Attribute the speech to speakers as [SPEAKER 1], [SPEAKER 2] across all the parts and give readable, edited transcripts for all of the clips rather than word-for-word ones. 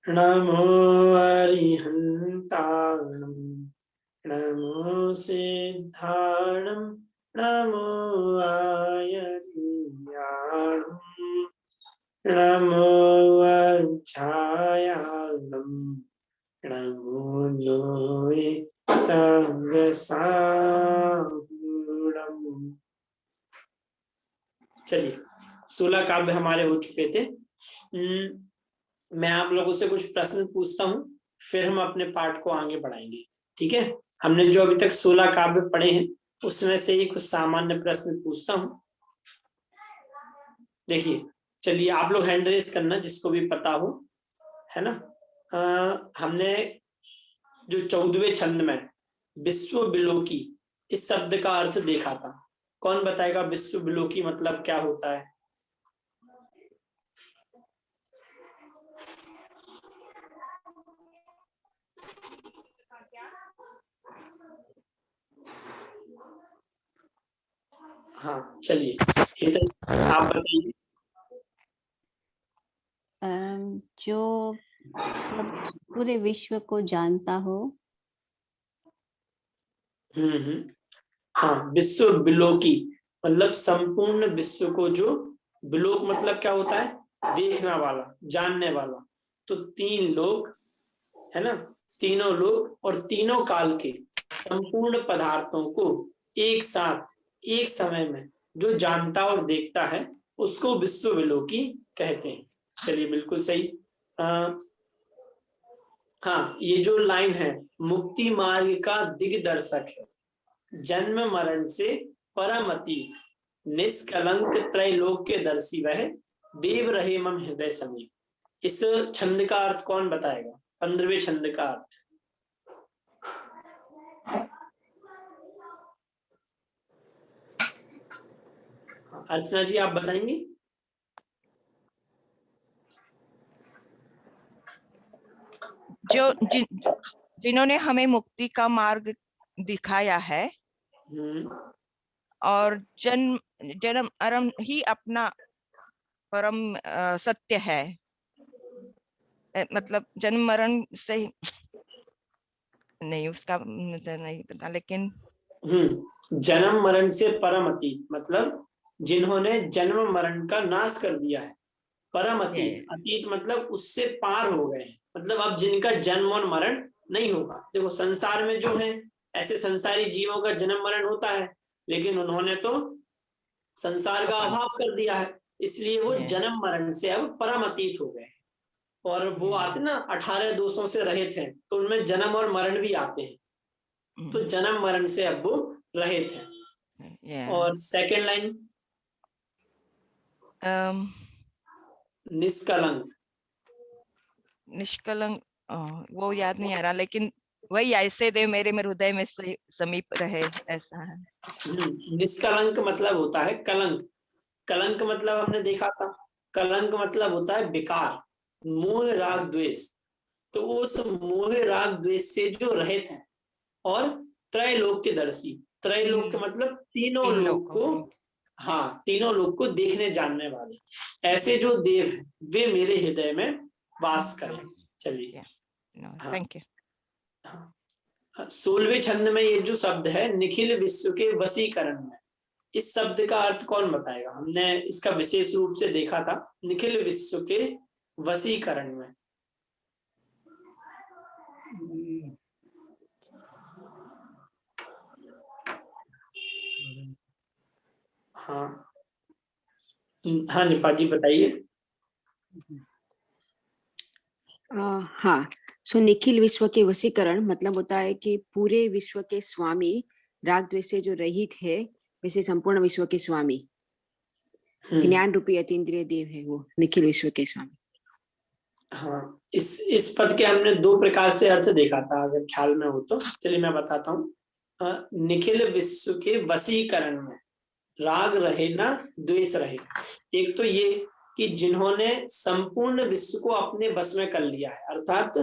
[SPEAKER 1] नमो अरिहन्ताणं नमो सिद्धाणं नमो आयर्याणं नमो वज्रायाणं नमो लोये सर्वसाहुरम्। चलिए 16 काव्य हमारे हो चुके थे। मैं आप लोगों से कुछ प्रश्न पूछता हूँ, फिर हम अपने पाठ को आगे बढ़ाएंगे। ठीक है, हमने जो अभी तक 16 काव्य पढ़े हैं उसमें से ही कुछ सामान्य प्रश्न पूछता हूँ। देखिए, चलिए आप लोग हैंड रेस करना जिसको भी पता हो, है ना। हमने जो 14वें छंद में विश्व बिलोकी इस शब्द का अर्थ देखा था। कौन बताएगा विश्व बिलोकी मतलब क्या होता है? हाँ चलिए, आप बताइए।
[SPEAKER 2] जो सब पूरे विश्व को जानता हो।
[SPEAKER 1] हाँ, विश्व बिलोकी मतलब संपूर्ण विश्व को, जो बिलोक मतलब क्या होता है? देखने वाला, जानने वाला। तो 3 लोक है ना, तीनों लोक और तीनों काल के संपूर्ण पदार्थों को एक साथ एक समय में जो जानता और देखता है उसको विश्व बिलोकी कहते हैं। चलिए बिल्कुल सही। हाँ, ये जो लाइन है, मुक्ति मार्ग का दिग्दर्शक है, जन्म मरण से परम अतीत, निष्कलंक त्रैलोक के दर्शी वह, देव रहे मम हृदय समीप। इस छंद का अर्थ कौन बताएगा? 15वें छंद का अर्थ। अर्चना जी आप बताएंगे?
[SPEAKER 3] जिन्होंने हमें मुक्ति का मार्ग दिखाया है और जन्म मरण ही अपना परम सत्य है। मतलब जन्म मरण से नहीं, उसका नहीं पता, लेकिन
[SPEAKER 1] जन्म मरण से परम अतीत मतलब जिन्होंने जन्म मरण का नाश कर दिया है। परम अतीत, अतीत मतलब उससे पार हो गए, मतलब अब जिनका जन्म और मरण नहीं होगा। देखो संसार में जो है ऐसे संसारी जीवों का जन्म मरण होता है, लेकिन उन्होंने तो संसार का अभाव कर दिया है, इसलिए वो जन्म मरण से अब परम अतीत हो गए। और वो आते ना 18 दोषों से रहित हैं, तो उनमें जन्म और मरण भी आते हैं, तो जन्म मरण से अब वो रहित हैं। और सेकंड लाइन निष्कलंक।
[SPEAKER 3] निष्कलंक वो याद नहीं आ रहा, लेकिन वही ऐसे देव मेरे में हृदय में समीप रहे, ऐसा है।
[SPEAKER 1] निष्कलंक मतलब होता है कलंक। कलंक मतलब हमने देखा था, कलंक मतलब होता है विकार, मोह राग द्वेष। तो उस मोह राग द्वेष से जो रहित है और त्रैलोक के दर्शी, त्रैलोक मतलब तीनों लोक को, हाँ तीनों लोक को देखने जानने वाले, ऐसे जो देव हैं वे मेरे हृदय में वास करें। चलिए
[SPEAKER 3] थैंक यू।
[SPEAKER 1] 16वें छंद में ये जो शब्द है निखिल विश्व के वशीकरण में, इस शब्द का अर्थ कौन बताएगा? हमने इसका विशेष रूप से देखा था, निखिल विश्व के वशीकरण में। हाँ हाँ निपा जी बताइए।
[SPEAKER 4] हाँ, सो निखिल विश्व के वशीकरण मतलब होता है कि पूरे विश्व के स्वामी, राग द्वेष से जो रहित है, वैसे संपूर्ण विश्व के स्वामी, ज्ञान रूपी अतीन्द्रिय देव है वो निखिल विश्व के स्वामी।
[SPEAKER 1] हाँ, इस पद के हमने 2 प्रकार से अर्थ देखा था, अगर ख्याल में हो तो। चलिए मैं बताता हूँ। निखिल विश्व के वशीकरण में राग रहे ना द्वेष रहे। एक तो ये कि जिन्होंने संपूर्ण विश्व को अपने बस में कर लिया है, अर्थात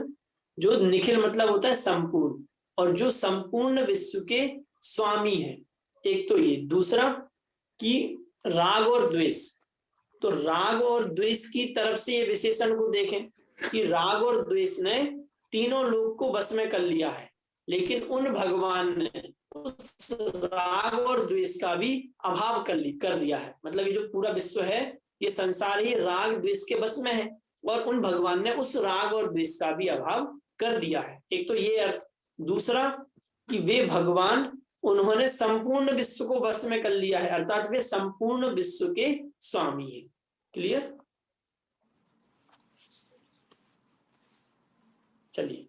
[SPEAKER 1] जो निखिल मतलब होता है संपूर्ण, और जो संपूर्ण विश्व के स्वामी है। एक तो ये, दूसरा कि राग और द्वेष, तो राग और द्वेष की तरफ से ये विशेषण को देखें कि राग और द्वेष ने तीनों लोक को बस में कर लिया है, लेकिन उन भगवान ने उस राग और द्वेष का भी अभाव कर दिया है। मतलब ये जो पूरा विश्व है, ये संसार ही राग द्वेष के बस में है, और उन भगवान ने उस राग और द्वेष का भी अभाव कर दिया है। एक तो ये अर्थ। दूसरा कि वे भगवान, उन्होंने संपूर्ण विश्व को बस में कर लिया है, अर्थात वे संपूर्ण विश्व के स्वामी है। क्लियर? चलिए,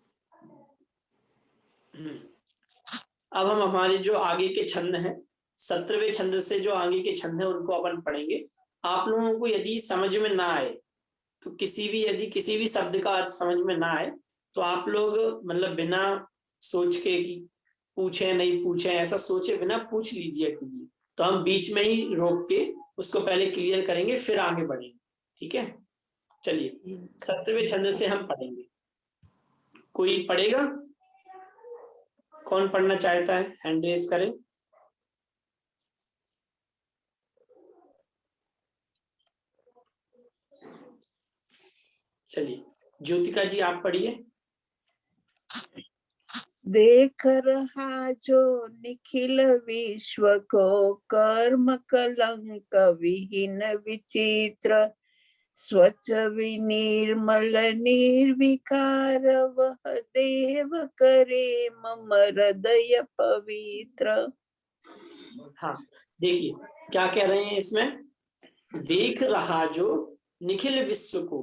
[SPEAKER 1] अब हम हमारे जो आगे के छंद हैं, 17वें छंद से जो आगे के छंद हैं उनको अपन पढ़ेंगे। आप लोगों को यदि समझ में ना आए तो यदि किसी भी शब्द का अर्थ समझ में ना आए तो आप लोग मतलब बिना सोच के कि पूछे नहीं पूछे, ऐसा सोचे बिना पूछ लीजिए कीजिए, तो हम बीच में ही रोक के उसको पहले क्लियर करेंगे, फिर आगे बढ़ेंगे। ठीक है? चलिए, 17वें छंद से हम पढ़ेंगे। कोई पढ़ेगा? कौन पढ़ना चाहता है? हैंड रेज करें। चलिए, ज्योतिका जी आप पढ़िए।
[SPEAKER 5] देख रहा जो निखिल विश्व को, कर्म कलंक विहीन विचित्र, स्वच्छ विनिर्मल निर्विकार, वह देव करे मम हृदय पवित्र।
[SPEAKER 1] हाँ, देखिए क्या कह रहे हैं इसमें। देख रहा जो निखिल विश्व को,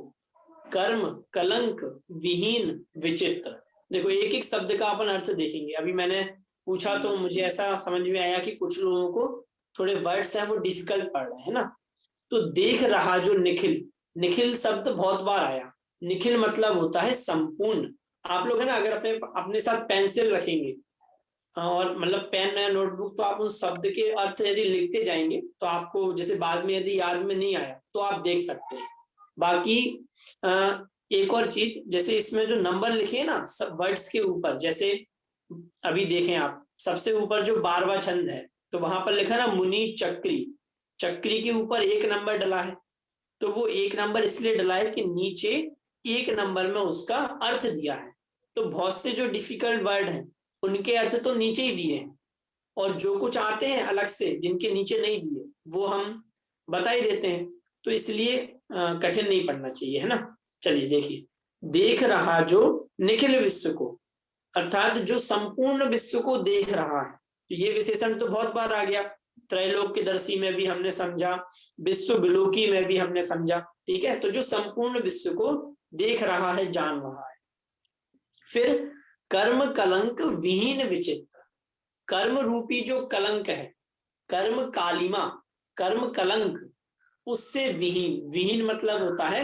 [SPEAKER 1] कर्म कलंक विहीन विचित्र। देखो, एक एक शब्द का अपन अर्थ देखेंगे। अभी मैंने पूछा तो मुझे ऐसा समझ में आया कि कुछ लोगों को थोड़े वर्ड्स हैं वो डिफिकल्ट पड़ रहे हैं ना। तो देख रहा जो निखिल, निखिल शब्द बहुत बार आया। निखिल मतलब होता है संपूर्ण। आप लोग है ना, अगर अपने साथ पेंसिल रखेंगे और मतलब पेन या नोटबुक, तो आप उन शब्द के अर्थ यदि लिखते जाएंगे तो आपको जैसे बाद में यदि याद में नहीं आया तो आप देख सकते हैं। बाकी एक और चीज, जैसे इसमें जो नंबर लिखे हैं ना सब वर्ड्स के ऊपर, जैसे अभी देखें आप, सबसे ऊपर जो 12वां छंद है तो वहां पर लिखा ना मुनि चक्री, चक्री के ऊपर 1 नंबर डला है। तो वो 1 नंबर इसलिए डला है कि नीचे 1 नंबर में उसका अर्थ दिया है। तो बहुत से जो डिफिकल्ट वर्ड हैं उनके अर्थ तो नीचे ही दिए हैं, और जो कुछ आते हैं अलग से जिनके नीचे नहीं दिए वो हम बता ही देते हैं। तो इसलिए कठिन नहीं पढ़ना चाहिए, है ना। चलिए देखिए, देख रहा जो निखिल विश्व को, अर्थात जो संपूर्ण विश्व को देख रहा है। तो ये विशेषण तो बहुत बार आ गया। त्रैलोक के दर्शी में भी हमने समझा, विश्व विलोकी में भी हमने समझा। ठीक है, तो जो संपूर्ण विश्व को देख रहा है, जान रहा है। फिर कर्म कलंक विहीन विचित्र, कर्म रूपी जो कलंक है, कर्म कालिमा, कर्म कलंक, उससे विहीन। विहीन मतलब होता है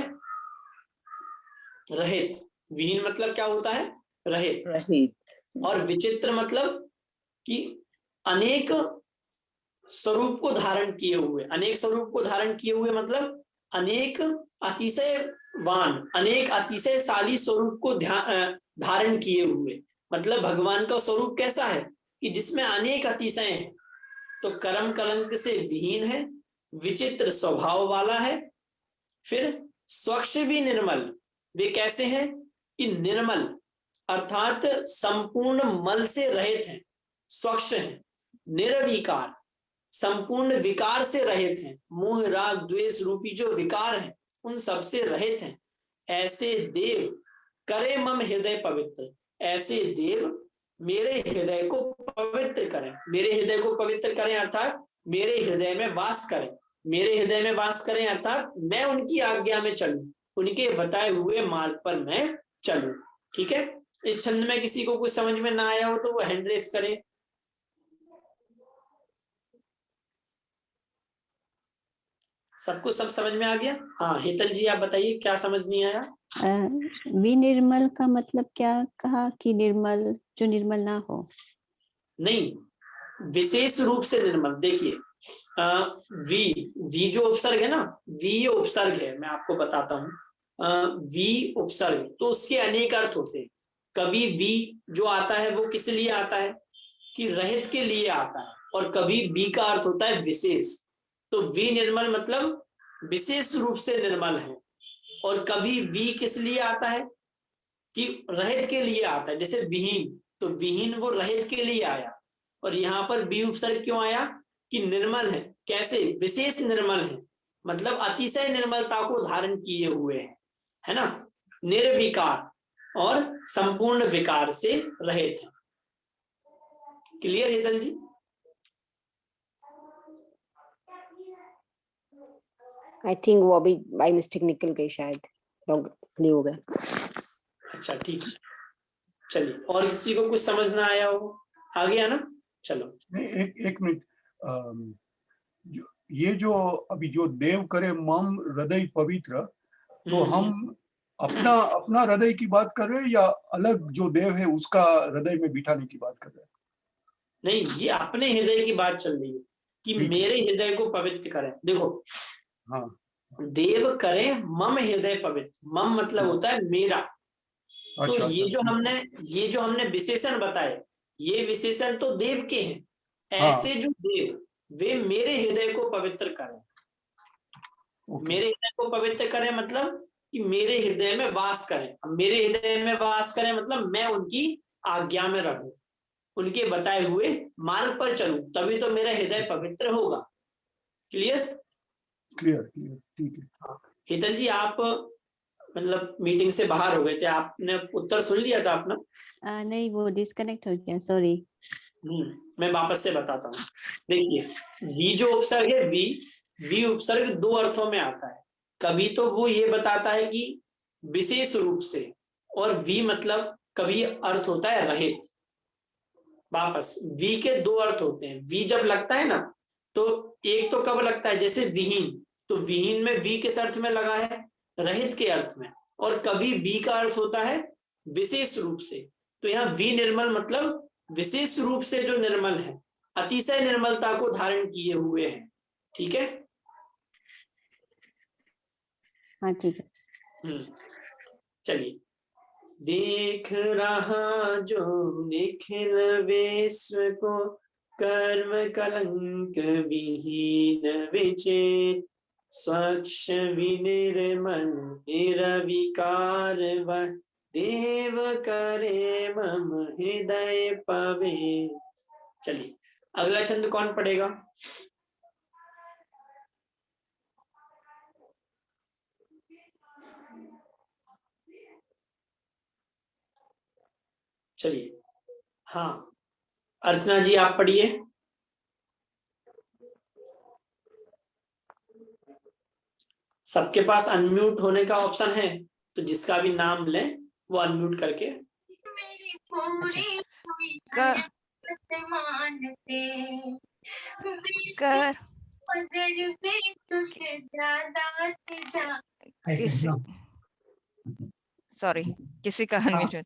[SPEAKER 1] रहित। विहीन मतलब क्या होता है? रहित।
[SPEAKER 5] रहित।
[SPEAKER 1] और विचित्र मतलब कि अनेक स्वरूप को धारण किए हुए। अनेक स्वरूप को धारण किए हुए मतलब अनेक अतिशयवान, अनेक अतिशयशाली स्वरूप को धारण किए हुए। मतलब भगवान का स्वरूप कैसा है कि जिसमें अनेक अतिशय हैं। तो कर्म कलंक से विहीन है, विचित्र स्वभाव वाला है। फिर स्वच्छ भी निर्मल, वे कैसे हैं कि निर्मल अर्थात संपूर्ण मल से रहित हैं, स्वच्छ हैं। निर्विकार, संपूर्ण विकार से रहित हैं। मोह राग द्वेष रूपी जो विकार हैं उन सब से रहित हैं। ऐसे देव करे मम हृदय पवित्र, ऐसे देव मेरे हृदय को पवित्र करें। मेरे हृदय को पवित्र करें अर्थात मेरे हृदय में वास करें। मेरे हृदय में वास करें अर्थात मैं उनकी आज्ञा में चलूं, उनके बताए हुए मार्ग पर मैं चलूं। ठीक है, इस छंद में किसी को कुछ समझ में ना आया हो तो वो हैंड रेस करे। सबको सब समझ में आ गया? हाँ, हेतल जी आप बताइए, क्या समझ नहीं आया?
[SPEAKER 2] विनिर्मल का मतलब क्या कहा कि निर्मल, जो निर्मल ना हो?
[SPEAKER 1] नहीं, विशेष रूप से निर्मल। देखिए वी जो उपसर्ग है ना, वी उपसर्ग है, मैं आपको बताता हूँ। वी उपसर्ग तो उसके अनेक अर्थ होते हैं। कभी वी जो आता है वो किस लिए आता है कि रहित के लिए आता है, और कभी वी का अर्थ होता है विशेष। तो वी निर्मल मतलब विशेष रूप से निर्मल है। और कभी वी किस लिए आता है कि रहित के लिए आता है, जैसे विहीन, तो विहीन वो रहित के लिए आया। और यहाँ पर बी उपसर्ग क्यों आया कि निर्मल है, कैसे, विशेष निर्मल है, मतलब अतिशय निर्मलता को धारण किए हुए है ना, निर्विकार और संपूर्ण विकार से रहित है। क्लियर है जल्दी?
[SPEAKER 4] आई थिंक वो अभी बाय मिस्टेक निकल गई, शायद लॉग नहीं हो गया।
[SPEAKER 1] अच्छा ठीक है, चलिए, और किसी को कुछ समझ ना आया हो? आ गया ना? चलो
[SPEAKER 6] एक मिनट, ये जो अभी जो देव करे मम हृदय पवित्र, तो हम अपना अपना हृदय की बात कर रहे हैं या अलग जो देव है उसका हृदय में बिठाने की बात कर रहे हैं?
[SPEAKER 1] नहीं, ये अपने हृदय की बात चल रही है कि
[SPEAKER 6] ठीक है।
[SPEAKER 1] मेरे हृदय को पवित्र करें। देखो,
[SPEAKER 6] हाँ,
[SPEAKER 1] देव करे मम हृदय पवित्र, मम मतलब होता है मेरा। तो
[SPEAKER 6] अच्छा,
[SPEAKER 1] ये
[SPEAKER 6] अच्छा,
[SPEAKER 1] जो हमने विशेषण बताए, ये विशेषण तो देव के हैं।
[SPEAKER 6] हाँ।
[SPEAKER 1] ऐसे जो देव, वे मेरे हृदय को पवित्र करें।
[SPEAKER 6] ओके,
[SPEAKER 1] मेरे हृदय को पवित्र करें मतलब कि मेरे हृदय में वास करें। अब मेरे हृदय में वास करें मतलब मैं उनकी आज्ञा में रहूं, उनके बताए हुए मार्ग पर चलूं, तभी तो मेरा हृदय पवित्र होगा। क्लियर?
[SPEAKER 6] क्लियर क्लियर, ठीक है।
[SPEAKER 1] हेतल जी, आप मतलब मीटिंग से बाहर हो गए थे, आपने उत्तर सुन लिया था अपना?
[SPEAKER 2] नहीं, वो डिस्कनेक्ट हो गया, सॉरी।
[SPEAKER 1] मैं वापस से बताता हूँ। देखिए, वी जो उपसर्ग है, वी उपसर्ग दो अर्थों में आता है। कभी तो वो ये बताता है कि विशेष रूप से, और वी मतलब कभी अर्थ होता है रहित। वापस, वी के दो अर्थ होते हैं। वी जब लगता है ना, तो एक तो कब लगता है, जैसे विहीन, तो विहीन में वी किस अर्थ में लगा है? रहित के अर्थ में। और कभी वी का अर्थ होता है विशेष रूप से। तो यहाँ वी निर्मल मतलब विशेष रूप से जो निर्मल है, अतिशय निर्मलता को धारण किए हुए हैं। ठीक है?
[SPEAKER 2] हाँ ठीक है।
[SPEAKER 1] चलिए, देख रहा जो निखिल विश्व को, कर्म कलंक विहीन विचेत, स्वच्छ विनिर्मल निरविकार वह, देव करे मम हृदय पवित्र। चलिए, अगला छंद कौन पढ़ेगा? चलिए, हाँ, अर्चना जी आप पढ़िए। सबके पास अनम्यूट होने का ऑप्शन है, तो जिसका भी नाम ले वो अनम्यूट करके।
[SPEAKER 3] किसी का अनम्यूट।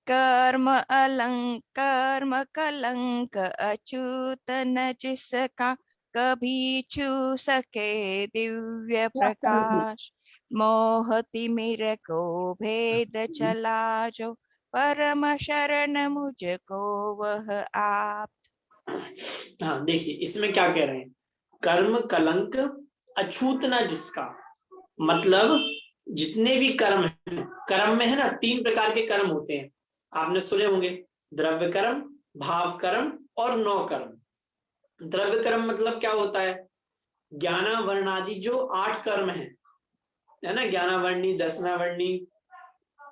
[SPEAKER 3] कर्म कलंक अछूत न जिसका, कभी छू सके दिव्य प्रकाश, मोहति मेरे को भेद चला जो, परम शरण मुझको वह आप।
[SPEAKER 1] हाँ, देखिए इसमें क्या कह रहे हैं, कर्म कलंक अछूत न जिसका, मतलब जितने भी कर्म हैं, कर्म में है ना 3 प्रकार के कर्म होते हैं, आपने सुने होंगे, द्रव्य कर्म, भाव कर्म और नौ कर्म। द्रव्य कर्म मतलब क्या होता है? ज्ञाना वर्णादि जो 8 कर्म है ना, ज्ञाना वर्णी, दसना वर्णी,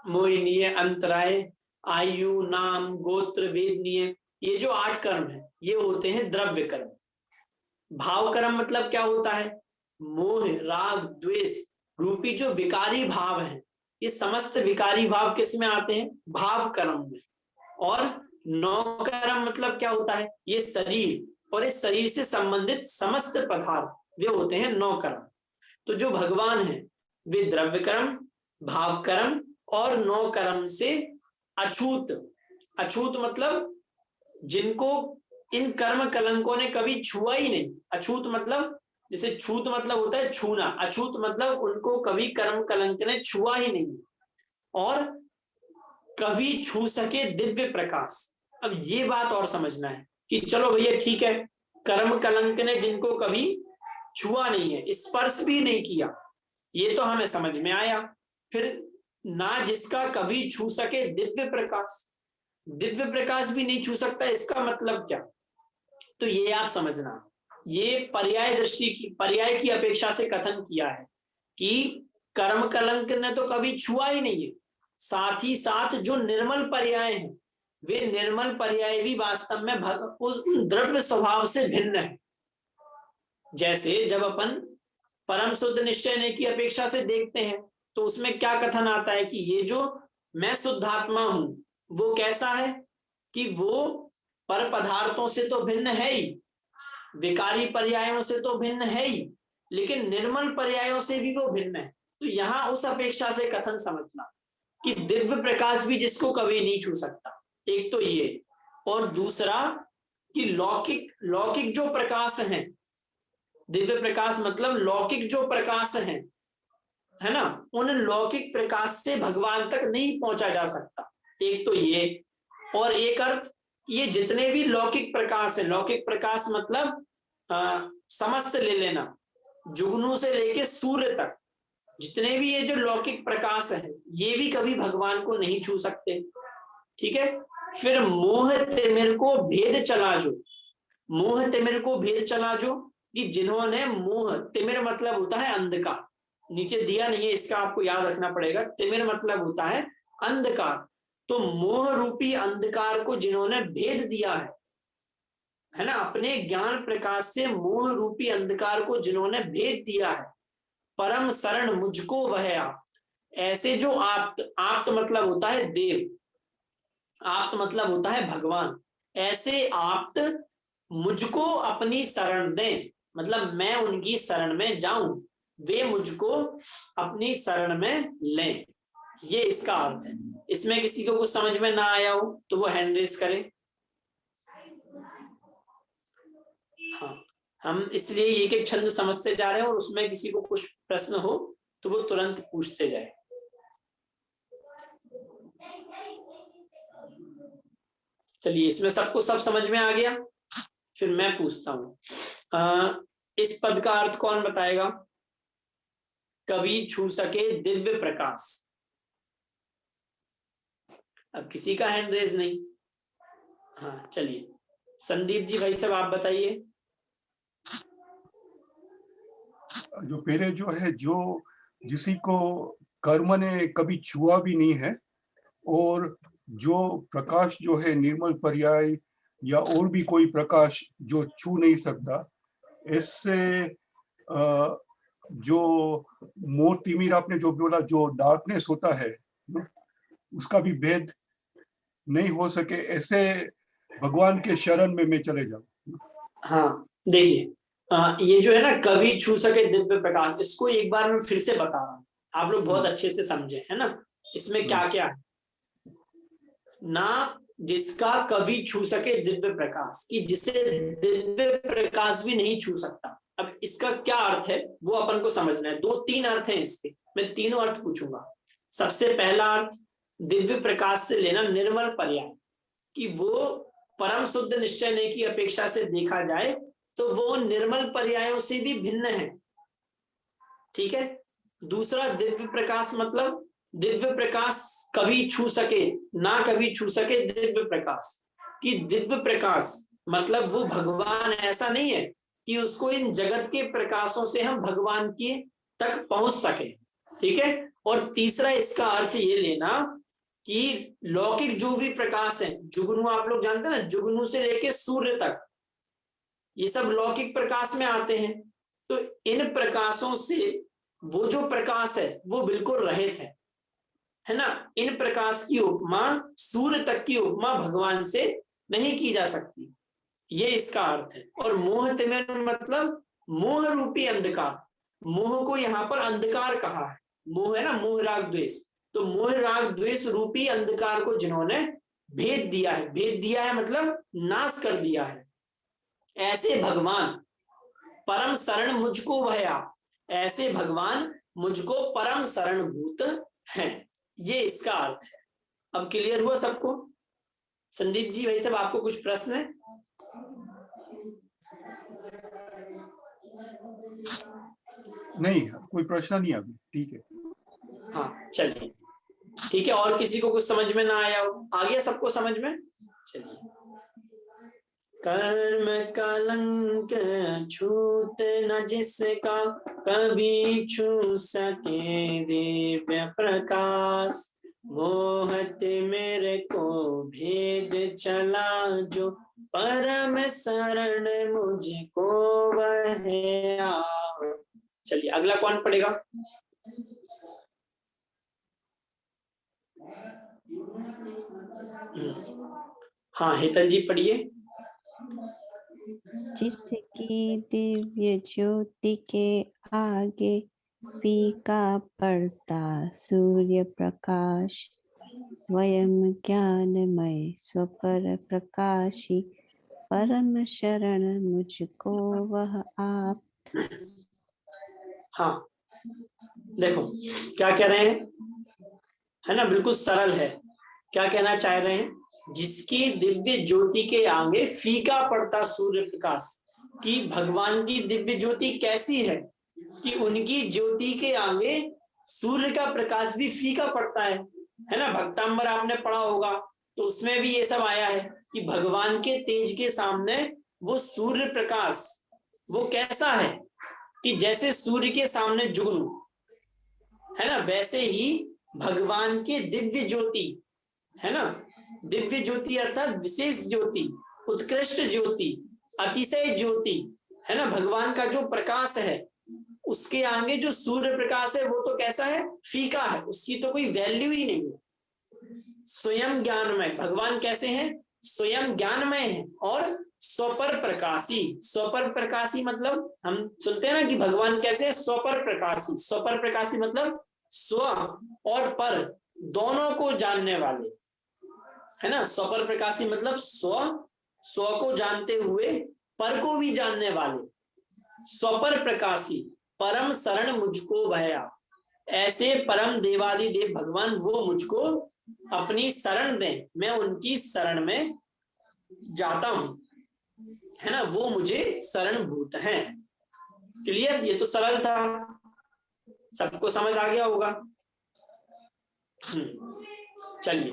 [SPEAKER 1] मोहिनीय, अंतराय, आयु, नाम, गोत्र, वेदनीय, ये जो 8 कर्म है, ये होते हैं द्रव्य कर्म। भाव कर्म मतलब क्या होता है? मोह, राग, द्वेष रूपी जो विकारी भाव है, ये समस्त विकारी भाव किस में आते हैं? भाव कर्म में। और नौ कर्म मतलब क्या होता है? ये शरीर और इस शरीर से संबंधित समस्त पदार्थ, वे होते हैं नौ कर्म। तो जो भगवान है वे द्रव्य कर्म, भाव कर्म और नौ कर्म से अछूत। अछूत मतलब जिनको इन कर्म कलंकों ने कभी छुआ ही नहीं। अछूत मतलब, जैसे छूत मतलब होता है छूना, अछूत मतलब उनको कभी कर्म कलंक ने छुआ ही नहीं और कभी छू सके दिव्य प्रकाश। अब ये बात और समझना है कि चलो भैया ठीक है, कर्म कलंक ने जिनको कभी छुआ नहीं है, स्पर्श भी नहीं किया, ये तो हमें समझ में आया। फिर ना जिसका कभी छू सके दिव्य प्रकाश, दिव्य प्रकाश भी नहीं छू सकता, इसका मतलब क्या? तो ये आप समझना, ये पर्याय दृष्टि की, पर्याय की अपेक्षा से कथन किया है कि कर्म कलंक ने तो कभी छुआ ही नहीं है, साथ ही साथ जो निर्मल पर्याय हैं वे निर्मल पर्याय भी वास्तव में उस द्रव्य स्वभाव से भिन्न है। जैसे जब अपन परम शुद्ध निश्चय ने की अपेक्षा से देखते हैं तो उसमें क्या कथन आता है कि ये जो मैं शुद्धात्मा हूं वो कैसा है कि वो पर पदार्थों से तो भिन्न है ही, विकारी पर्यायों से तो भिन्न है ही, लेकिन निर्मल पर्यायों से भी वो भिन्न है। तो यहाँ उस अपेक्षा से कथन समझना कि दिव्य प्रकाश भी जिसको कभी नहीं छू सकता, एक तो ये, और दूसरा कि लौकिक लौकिक जो प्रकाश है, दिव्य प्रकाश मतलब लौकिक जो प्रकाश है ना, उन लौकिक प्रकाश से भगवान तक नहीं पहुंचा जा सकता, एक तो ये। और एक अर्थ, ये जितने भी लौकिक प्रकाश है, लौकिक प्रकाश मतलब समस्त ले लेना, जुगनू से लेके सूर्य तक, जितने भी ये जो लौकिक प्रकाश है ये भी कभी भगवान को नहीं छू सकते। ठीक है। फिर मोह तिमिर को भेद चला जो, मोह तिमिर को भेद चला जो, कि जिन्होंने मोह, तिमिर मतलब होता है अंधकार, नीचे दिया नहीं है इसका आपको याद रखना पड़ेगा, तिमिर मतलब होता है अंधकार। तो मोह रूपी अंधकार को जिन्होंने भेद दिया है ना, अपने ज्ञान प्रकाश से मोह रूपी अंधकार को जिन्होंने भेद दिया है, परम शरण मुझको वह आप, ऐसे जो आप्त, आप्त मतलब होता है देव, आप्त मतलब होता है भगवान, ऐसे आप्त मुझको अपनी शरण दें, मतलब मैं उनकी शरण में जाऊं, वे मुझको अपनी शरण में लें, ये इसका अर्थ है। इसमें किसी को कुछ समझ में ना आया हो तो वो हैंड रेज करे। हाँ, हम इसलिए एक एक छंद समझते जा रहे हैं और उसमें किसी को कुछ प्रश्न हो तो वो तुरंत पूछते जाए। चलिए, इसमें सबको सब समझ में आ गया। फिर मैं पूछता हूं, इस पद का अर्थ कौन बताएगा? कभी छू सके दिव्य प्रकाश। अब किसी का हैंड रेज नहीं। हाँ चलिए, संदीप जी भाई साहब आप बताइए।
[SPEAKER 6] जो पहले जो है, जो जिसी को कर्म ने कभी छुआ भी नहीं है, और जो प्रकाश जो है निर्मल पर्याय या और भी कोई प्रकाश जो छू नहीं सकता, इससे जो मोह तिमिर आपने जो बोला, जो डार्कनेस होता है उसका भी भेद नहीं हो सके, ऐसे भगवान के शरण में मैं चले जाऊं।
[SPEAKER 1] हाँ देखिए, ये जो है ना कभी छू सके दिव्य प्रकाश, इसको एक बार मैं फिर से बता रहा हूँ, आप लोग बहुत अच्छे से समझे है ना। इसमें क्या क्या है ना, जिसका कभी छू सके दिव्य प्रकाश, कि जिसे दिव्य प्रकाश भी नहीं छू सकता। अब इसका क्या अर्थ है वो अपन को समझना है। दो तीन अर्थ हैं इसके, मैं तीनों अर्थ पूछूंगा। सबसे पहला अर्थ, दिव्य प्रकाश से लेना निर्मल पर्याय, कि वो परम शुद्ध निश्चय ने की अपेक्षा से देखा जाए तो वो निर्मल पर्यायों से भी भिन्न है। ठीक है। दूसरा, दिव्य प्रकाश मतलब दिव्य प्रकाश कभी छू सके, ना कभी छू सके दिव्य प्रकाश, कि दिव्य प्रकाश मतलब वो भगवान ऐसा नहीं है कि उसको इन जगत के प्रकाशों से हम भगवान के तक पहुंच सके। ठीक है। और तीसरा इसका अर्थ ये लेना कि लौकिक जो भी प्रकाश है, जुगनू आप लोग जानते हैं ना, जुगनू से लेके सूर्य तक ये सब लौकिक प्रकाश में आते हैं। तो इन प्रकाशों से वो जो प्रकाश है वो बिल्कुल रहित है ना। इन प्रकाश की उपमा, सूर्य तक की उपमा भगवान से नहीं की जा सकती, ये इसका अर्थ है। और मोह तिमिर मतलब मोह रूपी अंधकार, मोह को यहाँ पर अंधकार कहा है। मोह है ना, मोह राग द्वेष, तो मोह राग द्वेष रूपी अंधकार को जिन्होंने भेद दिया है, भेद दिया है मतलब नाश कर दिया है, ऐसे भगवान परम शरण मुझको भया, ऐसे भगवान मुझको परम शरणभूत हैं, ये इसका अर्थ है। अब क्लियर हुआ सबको? संदीप जी भाई साहब आपको कुछ प्रश्न है?
[SPEAKER 6] नहीं, कोई प्रश्न नहीं अभी, ठीक है।
[SPEAKER 1] हाँ चलिए ठीक है। और किसी को कुछ समझ में ना आया हो? आ गया सबको समझ में? चलिए। कर्म कलंक छूते न जिसका, कभी छू सके दिव्य प्रकाश। मोहत मेरे को भेद चला जो, परम शरण मुझको वह आ। चलिए अगला कौन पढ़ेगा? हाँ हेतल जी पढ़िए।
[SPEAKER 2] जिसकी दिव्य ज्योति के आगे फीका पड़ता सूर्य प्रकाश। स्वयं ज्ञानमय स्वपर प्रकाशी, परम शरण मुझको वह आप।
[SPEAKER 1] हाँ देखो क्या कह रहे हैं, है ना, बिल्कुल सरल है। क्या कहना चाह रहे हैं? जिसकी दिव्य ज्योति के आगे फीका पड़ता सूर्य प्रकाश, कि भगवान की दिव्य ज्योति कैसी है कि उनकी ज्योति के आगे सूर्य का प्रकाश भी फीका पड़ता है ना। भक्तांबर आपने पढ़ा होगा तो उसमें भी ये सब आया है कि भगवान के तेज के सामने वो सूर्य प्रकाश वो कैसा है कि जैसे सूर्य के सामने जुगनू, है ना, वैसे ही भगवान के दिव्य ज्योति, है ना, दिव्य ज्योति अर्थात विशेष ज्योति, उत्कृष्ट ज्योति, अतिशय ज्योति, है ना, भगवान का जो प्रकाश है उसके आगे जो सूर्य प्रकाश है वो तो कैसा है? फीका है, उसकी तो कोई वैल्यू ही नहीं है। स्वयं ज्ञानमय, भगवान कैसे हैं? स्वयं ज्ञानमय है और स्वपर प्रकाशी। स्वपर प्रकाशी मतलब हम सुनते हैं ना कि भगवान कैसे है? स्वपर प्रकाशी। स्वपर प्रकाशी मतलब स्व और पर दोनों को जानने वाले, है ना। स्वपर प्रकाशी मतलब स्व को जानते हुए पर को भी जानने वाले। स्वपर प्रकाशी परम शरण मुझको भया, ऐसे परम देवादि देव भगवान वो मुझको अपनी शरण दें, मैं उनकी शरण में जाता हूं, है ना, वो मुझे शरणभूत हैं। क्लियर? ये तो सरल था, सबको समझ आ गया होगा। चलिए।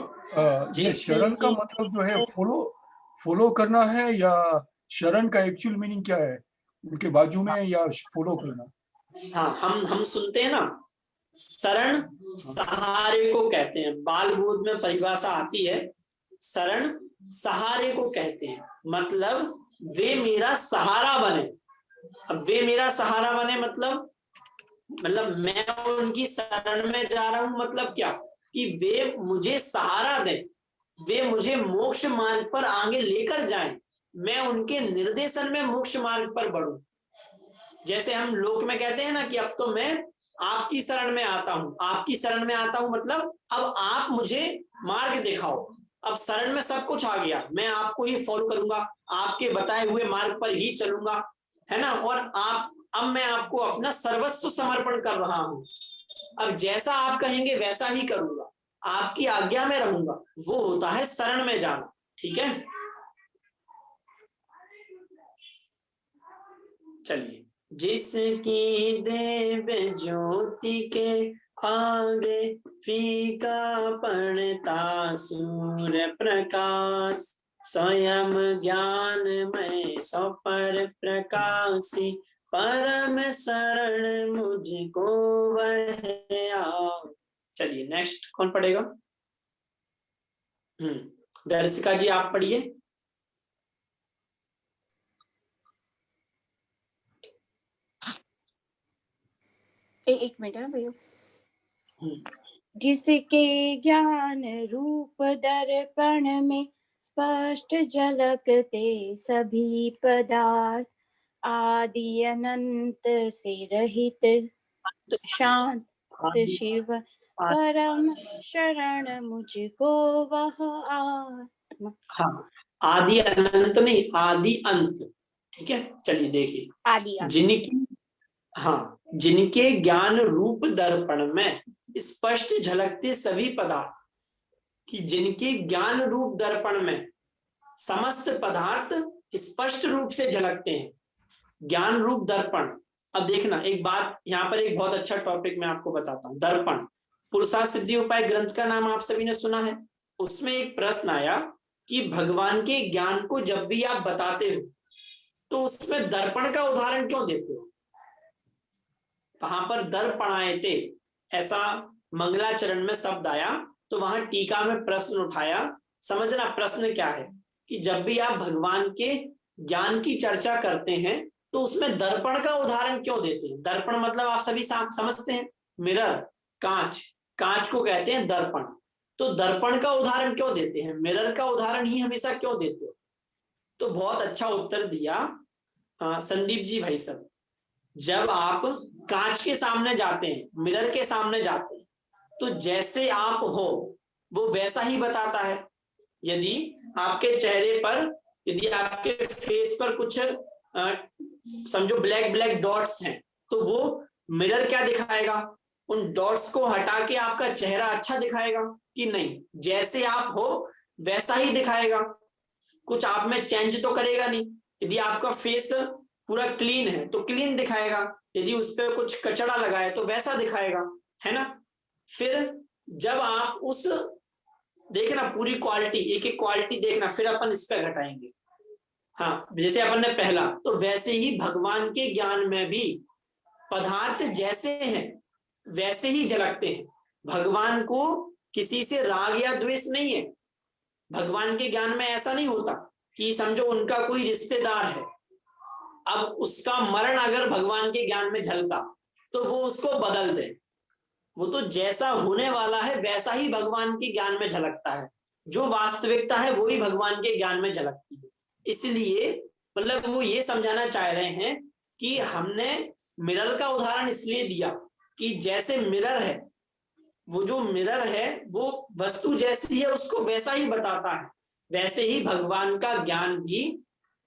[SPEAKER 6] ये शरण का मतलब जो है फॉलो करना है, या शरण का एक्चुअल मीनिंग क्या है? उनके बाजू में या फॉलो करना?
[SPEAKER 1] हाँ हम सुनते हैं ना, शरण सहारे को कहते हैं। बाल बोध में परिभाषा आती है, शरण सहारे को कहते हैं, मतलब वे मेरा सहारा बने। अब वे मेरा सहारा बने मतलब मैं उनकी शरण में जा रहा हूं, मतलब क्या कि वे मुझे सहारा दें, वे मुझे मोक्ष मार्ग पर आगे लेकर जाएं, मैं उनके निर्देशन में मोक्ष मार्ग पर बढ़ूं। जैसे हम लोक में कहते हैं ना कि अब तो मैं आपकी शरण में आता हूं। आपकी शरण में आता हूं मतलब अब आप मुझे मार्ग दिखाओ। अब शरण में सब कुछ आ गया, मैं आपको ही फॉलो करूंगा, आपके बताए हुए मार्ग पर ही चलूंगा, है ना। और अब मैं आपको अपना सर्वस्व समर्पण कर रहा हूं। अब जैसा आप कहेंगे वैसा ही करूंगा, आपकी आज्ञा में रहूंगा, वो होता है शरण में जाना। ठीक है, चलिए। जिसकी देव ज्योति के आगे फीका पड़ता सूर्य प्रकाश, स्वयं ज्ञानमय स्वपर प्रकाशी, परम शरण मुझको वह आओ। चलिए नेक्स्ट कौन पढ़ेगा? दर्शिका जी आप पढ़िए।
[SPEAKER 5] एक मिनट है भैया। जिसके ज्ञान रूप दर्पण में स्पष्ट झलकते सभी पदार्थ, आदि अनंत से रहित शांत शिव परम शरण मुझको वह आत्मा।
[SPEAKER 1] हाँ, आदि अनंत नहीं, आदि अंत। ठीक है, चलिए देखिए।
[SPEAKER 5] आदि
[SPEAKER 1] जिनके ज्ञान रूप दर्पण में स्पष्ट झलकते सभी पदार्थ, कि जिनके ज्ञान रूप दर्पण में समस्त पदार्थ स्पष्ट रूप से झलकते हैं। ज्ञान रूप दर्पण अब देखना एक बात, यहाँ पर एक बहुत अच्छा टॉपिक मैं आपको बताता हूँ। दर्पण, पुरुषार्थ सिद्धि उपाय ग्रंथ का नाम आप सभी ने सुना है। उसमें एक प्रश्न आया कि भगवान के ज्ञान को जब भी आप बताते हो तो उसमें दर्पण का उदाहरण क्यों देते हो? वहां पर दर्पणायते ऐसा मंगलाचरण में शब्द आया, तो वहां टीका में प्रश्न उठाया। समझना प्रश्न क्या है कि जब भी आप भगवान के ज्ञान की चर्चा करते हैं तो उसमें दर्पण का उदाहरण क्यों देते हैं? दर्पण मतलब आप सभी समझते हैं, मिरर, कांच, कांच को कहते हैं दर्पण। तो दर्पण का उदाहरण क्यों देते हैं, मिरर का उदाहरण ही हमेशा क्यों देते हो? तो बहुत अच्छा उत्तर दिया संदीप जी भाई साहब। जब आप कांच के सामने जाते हैं, मिरर के सामने जाते हैं, तो जैसे आप हो वो वैसा ही बताता है। यदि आपके चेहरे पर, यदि आपके फेस पर कुछ समझो ब्लैक ब्लैक डॉट्स हैं, तो वो मिरर क्या दिखाएगा? उन डॉट्स को हटा के आपका चेहरा अच्छा दिखाएगा कि नहीं? जैसे आप हो वैसा ही दिखाएगा, कुछ आप में चेंज तो करेगा नहीं। यदि आपका फेस पूरा क्लीन है तो क्लीन दिखाएगा, यदि उस पर कुछ कचड़ा लगा है तो वैसा दिखाएगा, है ना? फिर जब आप उस, देखना पूरी क्वालिटी, एक एक क्वालिटी देखना, फिर अपन इस पे घटाएंगे। हाँ, जैसे अपन ने पहला, तो वैसे ही भगवान के ज्ञान में भी पदार्थ जैसे हैं वैसे ही झलकते हैं। भगवान को किसी से राग या द्वेष नहीं है। भगवान के ज्ञान में ऐसा नहीं होता कि समझो उनका कोई रिश्तेदार है, अब उसका मरण अगर भगवान के ज्ञान में झलका तो वो उसको बदल दे। वो तो जैसा होने वाला है वैसा ही भगवान के ज्ञान में झलकता है, जो वास्तविकता है वही भगवान के ज्ञान में झलकती है। इसलिए मतलब वो ये समझाना चाह रहे हैं कि हमने मिरर का उदाहरण इसलिए दिया कि जैसे मिरर है, वो जो मिरर है वो वस्तु जैसी है उसको वैसा ही बताता है, वैसे ही भगवान का ज्ञान भी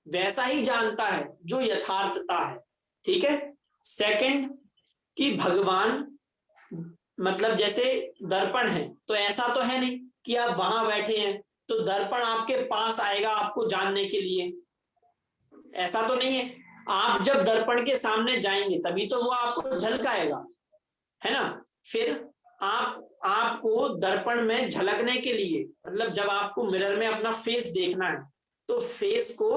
[SPEAKER 1] वैसा ही जानता है जो यथार्थता है। ठीक है। सेकंड, कि भगवान मतलब जैसे दर्पण है, तो ऐसा तो है नहीं कि आप वहां बैठे हैं तो दर्पण आपके पास आएगा आपको जानने के लिए, ऐसा तो नहीं है। आप जब दर्पण के सामने जाएंगे तभी तो वो आपको झलकाएगा, है ना? फिर आपको दर्पण में झलकने के लिए, मतलब जब आपको मिरर में अपना फेस देखना है तो फेस को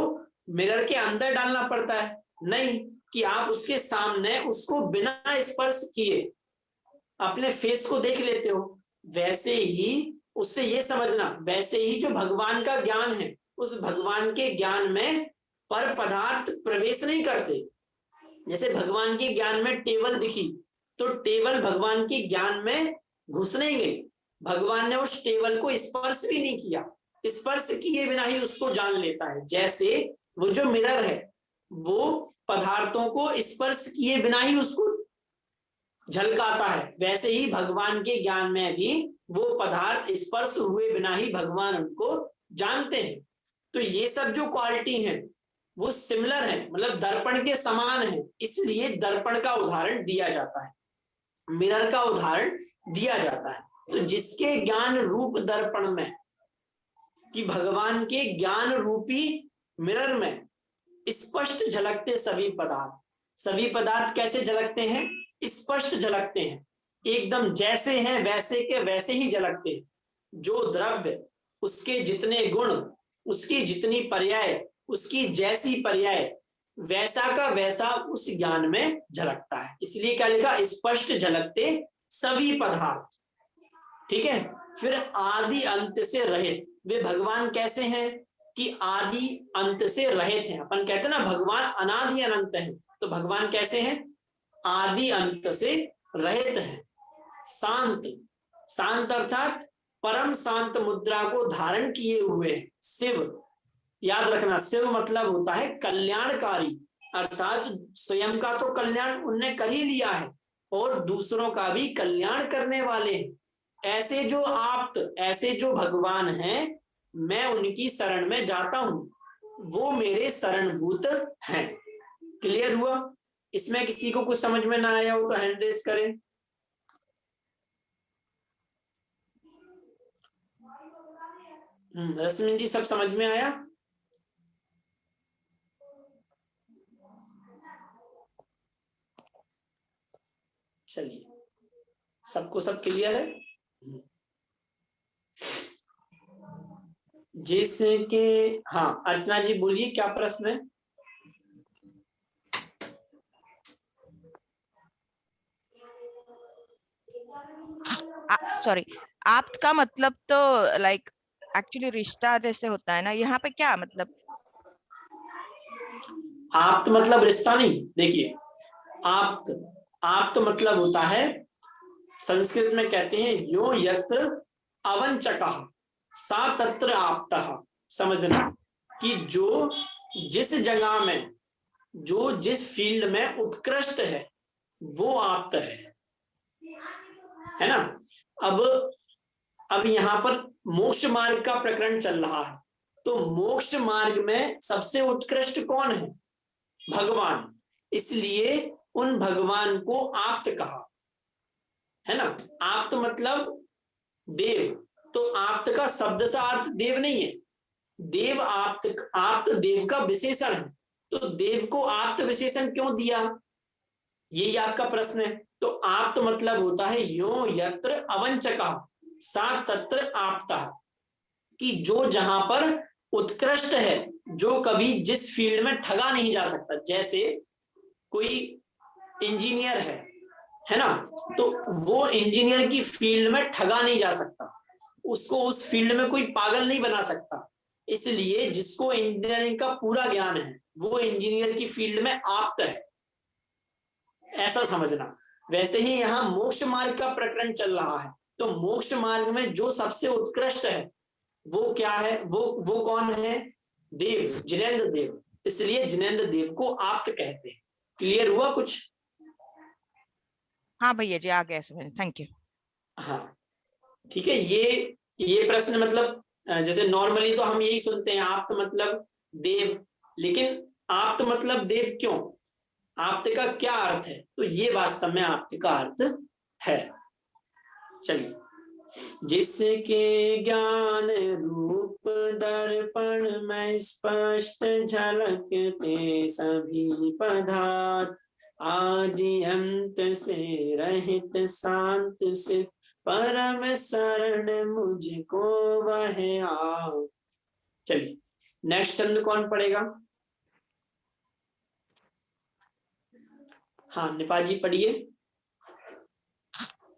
[SPEAKER 1] मिरर के अंदर डालना पड़ता है, नहीं कि आप उसके सामने उसको बिना स्पर्श किए अपने फेस को देख लेते हो। वैसे ही उससे ये समझना, वैसे ही जो भगवान का ज्ञान है उस भगवान के ज्ञान में पर पदार्थ प्रवेश नहीं करते। जैसे भगवान के ज्ञान में टेबल दिखी तो टेबल भगवान के ज्ञान में घुस नहीं गई, भगवान ने उस टेबल को स्पर्श भी नहीं किया, स्पर्श किए बिना ही उसको जान लेता है। जैसे वो जो मिरर है वो पदार्थों को स्पर्श किए बिना ही उसको झलकाता है, वैसे ही भगवान के ज्ञान में भी वो पदार्थ स्पर्श हुए बिना ही भगवान उनको जानते हैं। तो ये सब जो क्वालिटी है वो सिमिलर है, मतलब दर्पण के समान है, इसलिए दर्पण का उदाहरण दिया जाता है, मिरर का उदाहरण दिया जाता है। तो जिसके ज्ञान रूप दर्पण में, कि भगवान के ज्ञान रूपी मिरर में स्पष्ट झलकते सभी पदार्थ। सभी पदार्थ कैसे झलकते हैं? स्पष्ट झलकते हैं, एकदम जैसे हैं वैसे के वैसे ही झलकते हैं। जो द्रव्य, उसके जितने गुण, उसकी जितनी पर्याय, उसकी जैसी पर्याय, वैसा का वैसा उस ज्ञान में झलकता है। इसलिए क्या लिखा? स्पष्ट झलकते सभी पदार्थ। ठीक है। फिर आदि अंत से रहित, वे भगवान कैसे हैं कि आदि अंत से रहित हैं। अपन कहते हैं ना भगवान अनादि अनंत है, तो भगवान कैसे हैं? आदि अंत से रहित हैं। शांत, शांत अर्थात परम शांत मुद्रा को धारण किए हुए शिव। याद रखना, शिव मतलब होता है कल्याणकारी, अर्थात स्वयं का तो कल्याण उनने कर ही लिया है और दूसरों का भी कल्याण करने वाले हैं। ऐसे जो आप्त, ऐसे जो भगवान हैं, मैं उनकी शरण में जाता हूं, वो मेरे शरणभूत हैं। क्लियर हुआ? इसमें किसी को कुछ समझ में ना आया हो तो हैंड रेस करें। रश्मि जी सब समझ में आया? चलिए, सबको सब क्लियर है? जिसके, हाँ अर्चना जी बोलिए, क्या प्रश्न है?
[SPEAKER 3] सॉरी, आप्त का मतलब तो लाइक एक्चुअली रिश्ता जैसे होता है ना, यहाँ पे क्या मतलब?
[SPEAKER 1] आप्त मतलब रिश्ता नहीं, देखिए आप्त, आप्त मतलब होता है, संस्कृत में कहते हैं यो यत्र अवंचकः सा तत्र आप्तः। समझना कि जो जिस जगह में, जो जिस फील्ड में उत्कृष्ट है वो आप्त है ना। अब यहाँ पर मोक्ष मार्ग का प्रकरण चल रहा है, तो मोक्ष मार्ग में सबसे उत्कृष्ट कौन है? भगवान। इसलिए उन भगवान को आप्त कहा, है ना। आप्त मतलब देव, तो आप्त का शब्द सा अर्थ देव नहीं है, देव आप्त, आप्त देव का विशेषण है। तो देव को आप्त विशेषण क्यों दिया, यही आपका प्रश्न है। तो आप्त मतलब होता है यो यत्र अवंचकः सा तत्र आप्तः, कि जो जहां पर उत्कृष्ट है, जो कभी जिस फील्ड में ठगा नहीं जा सकता। जैसे कोई इंजीनियर है ना, तो वो इंजीनियर की फील्ड में ठगा नहीं जा सकता, उसको उस फील्ड में कोई पागल नहीं बना सकता। इसलिए जिसको इंजीनियरिंग का पूरा ज्ञान है वो इंजीनियर की फील्ड में आप्त है, ऐसा समझना। वैसे ही यहाँ मोक्ष मार्ग का प्रकरण चल रहा है, तो मोक्ष मार्ग में जो सबसे उत्कृष्ट है वो क्या है, वो कौन है? देव, जिनेंद्र देव। इसलिए जिनेंद्र देव को आप्त कहते हैं। क्लियर हुआ कुछ?
[SPEAKER 3] हाँ भैया जी, आ गया समझ, थैंक यू।
[SPEAKER 1] हाँ ठीक है। ये प्रश्न मतलब जैसे नॉर्मली तो हम यही सुनते हैं आप्त मतलब देव, लेकिन आप्त मतलब देव क्यों, आप्त का क्या अर्थ है, तो ये वास्तव में आप्त का अर्थ है। चलिए, जिसके ज्ञान रूप दर्पण में स्पष्ट झलकते सभी पदार्थ, आदि अंत से रहित शांत से परम शरण मुझको वह आओ। चलिए, नेक्स्ट छंद कौन पढ़ेगा? हाँ निपा जी पढ़िए।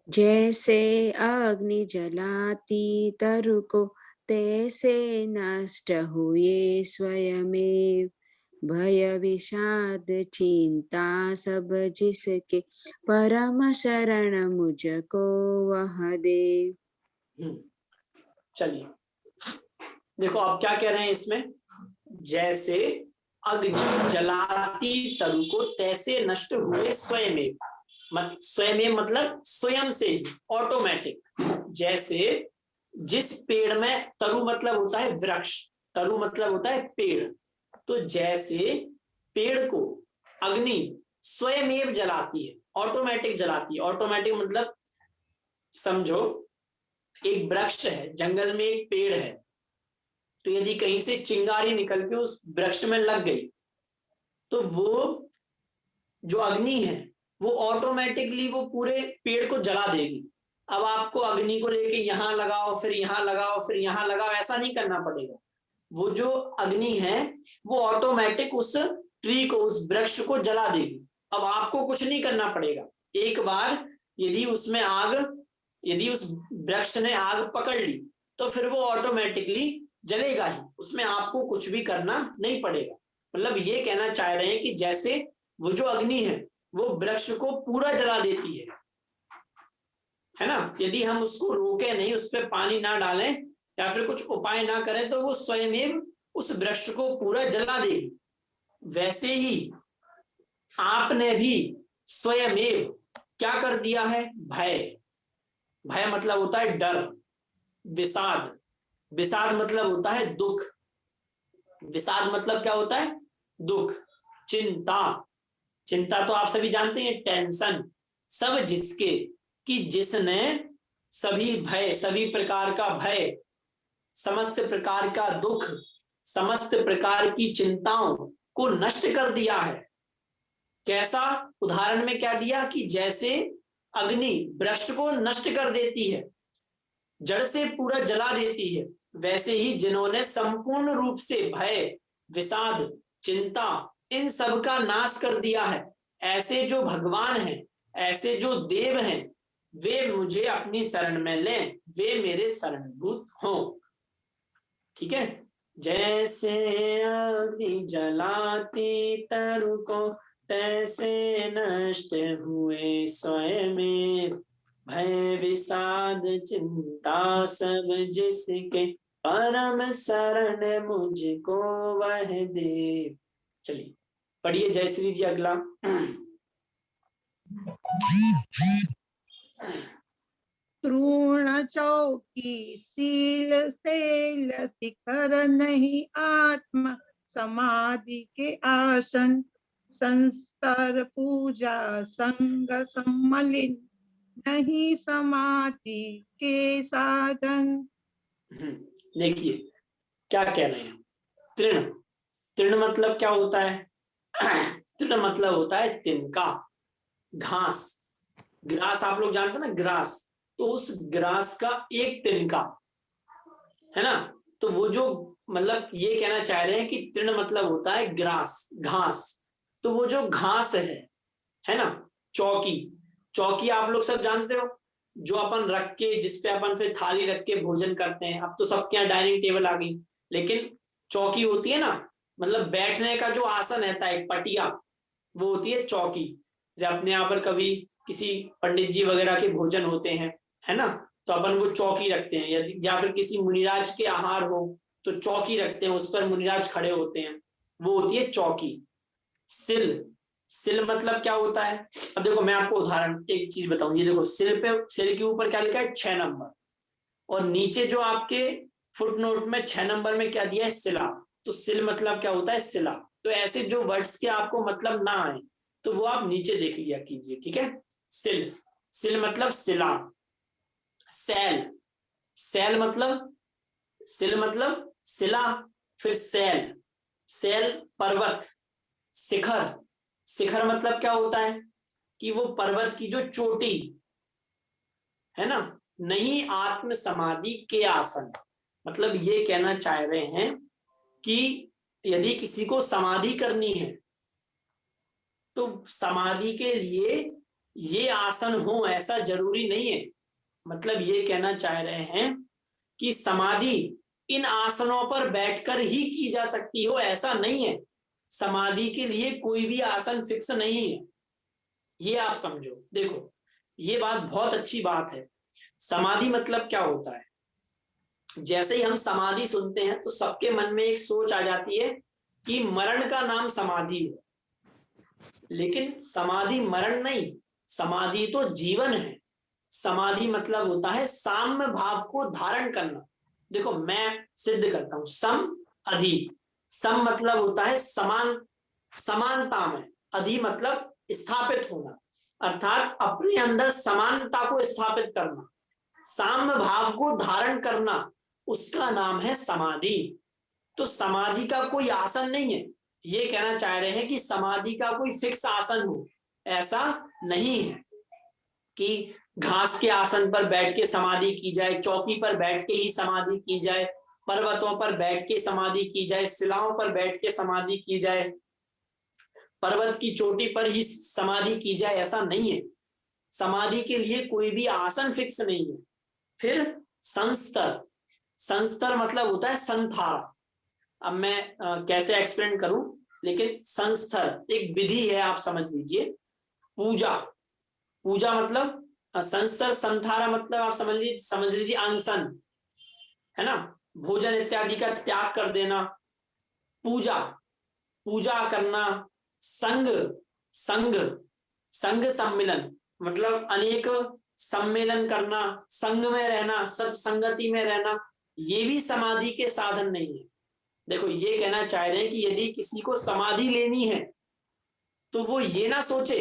[SPEAKER 4] जैसे अग्नि जलाती तरु को, तैसे नष्ट हुए स्वयमेव भय विषाद चिंता सब जिसके, परम शरण मुझको वह दे।
[SPEAKER 1] चलिए देखो आप क्या कह रहे हैं इसमें, जैसे अग्नि जलाती तरु को तैसे नष्ट हुए स्वयमेव, स्वयं मतलब स्वयं से ही, ऑटोमेटिक। जैसे जिस पेड़ में, तरु मतलब होता है वृक्ष, तरु मतलब होता है पेड़, तो जैसे पेड़ को अग्नि स्वयमेव जलाती है, ऑटोमेटिक जलाती है। ऑटोमेटिक मतलब समझो एक वृक्ष है, जंगल में एक पेड़ है, तो यदि कहीं से चिंगारी निकल के उस वृक्ष में लग गई तो वो जो अग्नि है वो ऑटोमेटिकली वो पूरे पेड़ को जला देगी। अब आपको अग्नि को लेके यहाँ लगाओ, फिर यहाँ लगाओ, फिर यहाँ लगाओ, ऐसा नहीं करना पड़ेगा। वो जो अग्नि है वो ऑटोमेटिक उस ट्री को, उस वृक्ष को जला देगी। अब आपको कुछ नहीं करना पड़ेगा। एक बार यदि उसमें आग, यदि उस वृक्ष ने आग पकड़ ली तो फिर वो ऑटोमेटिकली जलेगा ही, उसमें आपको कुछ भी करना नहीं पड़ेगा। मतलब ये कहना चाह रहे हैं कि जैसे वो जो अग्नि है वो वृक्ष को पूरा जला देती है ना। यदि हम उसको रोके नहीं, उस पर पानी ना डालें या फिर कुछ उपाय ना करें तो वो स्वयं उस वृक्ष को पूरा जला देगी। वैसे ही आपने भी स्वयं क्या कर दिया है? भय। भय मतलब होता है डर, विषाद, विषाद मतलब होता है दुख, विषाद मतलब क्या होता है? दुख। चिंता, चिंता तो आप सभी जानते हैं, टेंशन। सब जिसके, कि जिसने सभी भय, सभी प्रकार का भय, समस्त प्रकार का दुख, समस्त प्रकार की चिंताओं को नष्ट कर दिया है। कैसा? उदाहरण में क्या दिया कि जैसे अग्नि वृक्ष को नष्ट कर देती है, जड़ से पूरा जला देती है, वैसे ही जिन्होंने संपूर्ण रूप से भय, विषाद, चिंता, इन सब का नाश कर दिया है, ऐसे जो भगवान हैं, ऐसे जो देव हैं, वे मुझे अपनी शरण में लें, वे मेरे शरणभूत हों। ठीक है। जैसे अग्नि जलाती तरु को, तैसे नष्ट हुए स्वयं, भय विषाद चिंता सब जिसके, परम शरण मुझको वह दे। चलिए पढ़िए जयश्री जी अगला।
[SPEAKER 7] तृण चौकी सील सेल शिखर नहीं आत्म समाधि के आसन, संस्तर पूजा संग सम्मलिन नहीं समाधि के साधन।
[SPEAKER 1] देखिए क्या कह रहे हैं। तृण, तृण मतलब क्या होता है? तृण मतलब होता है तिनका, घास। ग्रास आप लोग जानते हैं ना, ग्रास, तो उस ग्रास का एक तिनका है ना। तो वो जो मतलब ये कहना चाह रहे हैं कि तृण मतलब होता है ग्रास, घास। तो वो जो घास है ना, चौकी, चौकी आप लोग सब जानते हो, जो अपन रख के, जिसपे अपन फिर थाली रख के भोजन करते हैं। अब तो सबके यहाँ डाइनिंग टेबल आ गई, लेकिन चौकी होती है ना, मतलब बैठने का जो आसन रहता है, पटिया, वो होती है चौकी। जैसे अपने यहाँ पर कभी किसी पंडित जी वगैरह के भोजन होते हैं, है ना, तो अपन वो चौकी रखते हैं, या फिर किसी मुनिराज के आहार हो तो चौकी रखते हैं, उस पर मुनिराज खड़े होते हैं, वो होती है चौकी। सिल, सिल मतलब क्या होता है? अब देखो मैं आपको उदाहरण एक चीज बताऊं, ये देखो सिल पे, सिल के ऊपर क्या लिखा है? 6 नंबर, और नीचे जो आपके फुटनोट में 6 नंबर में क्या दिया है? सिला। तो सिल मतलब क्या होता है? सिला। तो ऐसे जो वर्ड्स के आपको मतलब ना आए तो वो आप नीचे देख लिया कीजिए, ठीक है। सिल, सिल मतलब सिला। सैल, सैल मतलब, सिल मतलब सिला, फिर सैल, सैल पर्वत। शिखर, शिखर मतलब क्या होता है? कि वो पर्वत की जो चोटी है ना। नहीं आत्म समाधि के आसन, मतलब ये कहना चाह रहे हैं कि यदि किसी को समाधि करनी है तो समाधि के लिए ये आसन हो ऐसा जरूरी नहीं है। मतलब ये कहना चाह रहे हैं कि समाधि इन आसनों पर बैठकर ही की जा सकती हो ऐसा नहीं है। समाधि के लिए कोई भी आसन फिक्स नहीं है, ये आप समझो। देखो ये बात बहुत अच्छी बात है। समाधि मतलब क्या होता है? जैसे ही हम समाधि सुनते हैं तो सबके मन में एक सोच आ जाती है कि मरण का नाम समाधि है, लेकिन समाधि मरण नहीं, समाधि तो जीवन है। समाधि मतलब होता है साम्य भाव को धारण करना। देखो मैं सिद्ध करता हूं, सम अधि। सम मतलब होता है समान, समानता में। अधि मतलब स्थापित होना, अर्थात अपने अंदर समानता को स्थापित करना, साम्य भाव को धारण करना, उसका नाम है समाधि। तो समाधि का कोई आसन नहीं है। ये कहना चाह रहे हैं कि समाधि का कोई फिक्स आसन हो ऐसा नहीं है कि घास के आसन पर बैठ के समाधि की जाए, चौकी पर बैठ के ही समाधि की जाए, पर्वतों पर बैठ के समाधि की जाए, शिलाओं पर बैठ के समाधि की जाए, पर्वत की चोटी पर ही समाधि की जाए, ऐसा नहीं है। समाधि के लिए कोई भी आसन फिक्स नहीं है। फिर संस्तर, संस्तर मतलब होता है संथारा। अब मैं कैसे एक्सप्लेन करूं, लेकिन संस्तर एक विधि है, आप समझ लीजिए। पूजा, पूजा मतलब संस्तर, संथारा मतलब आप समझ लीजिए अनशन, है ना, भोजन इत्यादि का त्याग कर देना। पूजा, पूजा करना। संग, संग, संग सम्मिलन मतलब अनेक सम्मेलन करना, संग में रहना, सत्संगति में रहना, ये भी समाधि के साधन नहीं है। देखो ये कहना चाह रहे हैं कि यदि किसी को समाधि लेनी है तो वो ये ना सोचे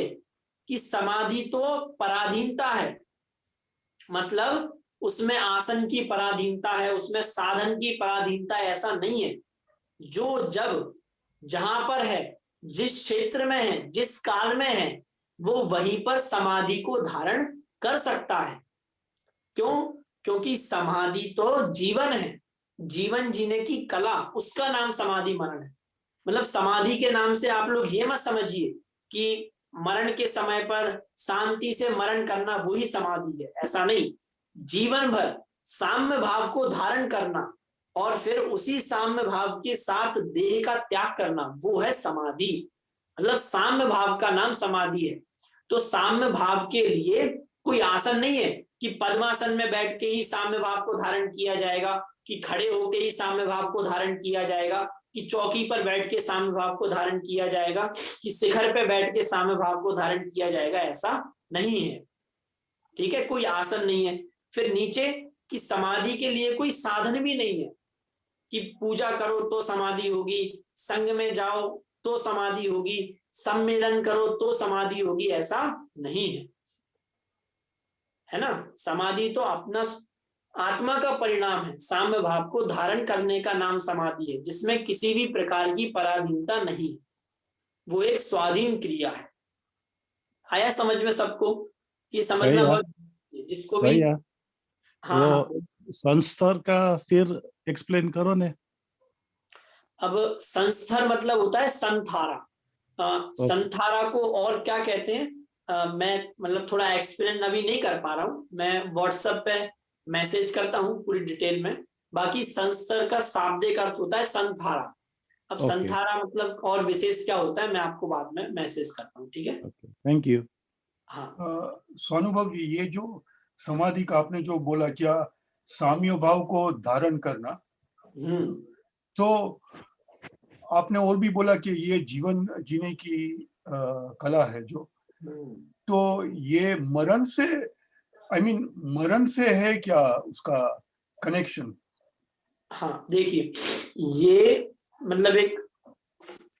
[SPEAKER 1] कि समाधि तो पराधीनता है, मतलब उसमें आसन की पराधीनता है, उसमें साधन की पराधीनता है, ऐसा नहीं है। जो जब जहां पर है, जिस क्षेत्र में है, जिस काल में है, वो वहीं पर समाधि को धारण कर सकता है। क्यों? क्योंकि समाधि तो जीवन है, जीवन जीने की कला, उसका नाम समाधि मरण है। मतलब समाधि के नाम से आप लोग ये मत समझिए कि मरण के समय पर शांति से मरण करना वही समाधि है, ऐसा नहीं। जीवन भर साम्य भाव को धारण करना और फिर उसी साम्य भाव के साथ देह का त्याग करना, वो है समाधि। मतलब साम्य भाव का नाम समाधि है। तो साम्य भाव के लिए कोई आसन नहीं है कि पद्मासन में बैठ के ही साम्य भाव को धारण किया जाएगा, कि खड़े होके ही साम्य भाव को धारण किया जाएगा, कि चौकी पर बैठ के साम्य भाव को धारण किया जाएगा, कि शिखर पे बैठ के साम्य भाव को धारण किया जाएगा, ऐसा नहीं है। ठीक है, कोई आसन नहीं है। फिर नीचे कि समाधि के लिए कोई साधन भी नहीं है कि पूजा करो तो समाधि होगी, संघ में जाओ तो समाधि होगी, सम्मेलन करो तो समाधि होगी, ऐसा नहीं है, है ना। समाधि तो अपना आत्मा का परिणाम है, साम्य भाव को धारण करने का नाम समाधि है, जिसमें किसी भी प्रकार की पराधीनता नहीं है, वो एक स्वाधीन क्रिया है। आया समझ में सबको? ये समझना
[SPEAKER 8] भैया,
[SPEAKER 1] बहुत, जिसको भी,
[SPEAKER 8] भैया
[SPEAKER 1] हाँ हाँ।
[SPEAKER 8] वो संस्तर का फिर एक्सप्लेन करो ने।
[SPEAKER 1] अब संस्थर मतलब होता है संथारा। संथारा को और क्या कहते हैं, मैं मतलब थोड़ा एक्सप्लेन अभी नहीं कर पा रहा हूँ, मैं व्हाट्सएप पे मैसेज करता हूँ पूरी डिटेल में। बाकी संस्तर का शाब्दिक अर्थ होता है संथारा। अब
[SPEAKER 8] Okay.
[SPEAKER 1] संथारा मतलब और विशेष क्या होता है मैं आपको बाद में मैसेज करता हूँ, ठीक है।
[SPEAKER 8] Thank you.
[SPEAKER 1] हाँ
[SPEAKER 6] स्वानुभव जी, ये जो समाधि का आपने जो बोला, क्या साम्य भाव को धारण करना, तो आपने और भी बोला कि ये जीवन जीने की कला है जो, तो ये मरण से, आई मीन मरण से है क्या उसका कनेक्शन?
[SPEAKER 1] हाँ देखिए, ये मतलब एक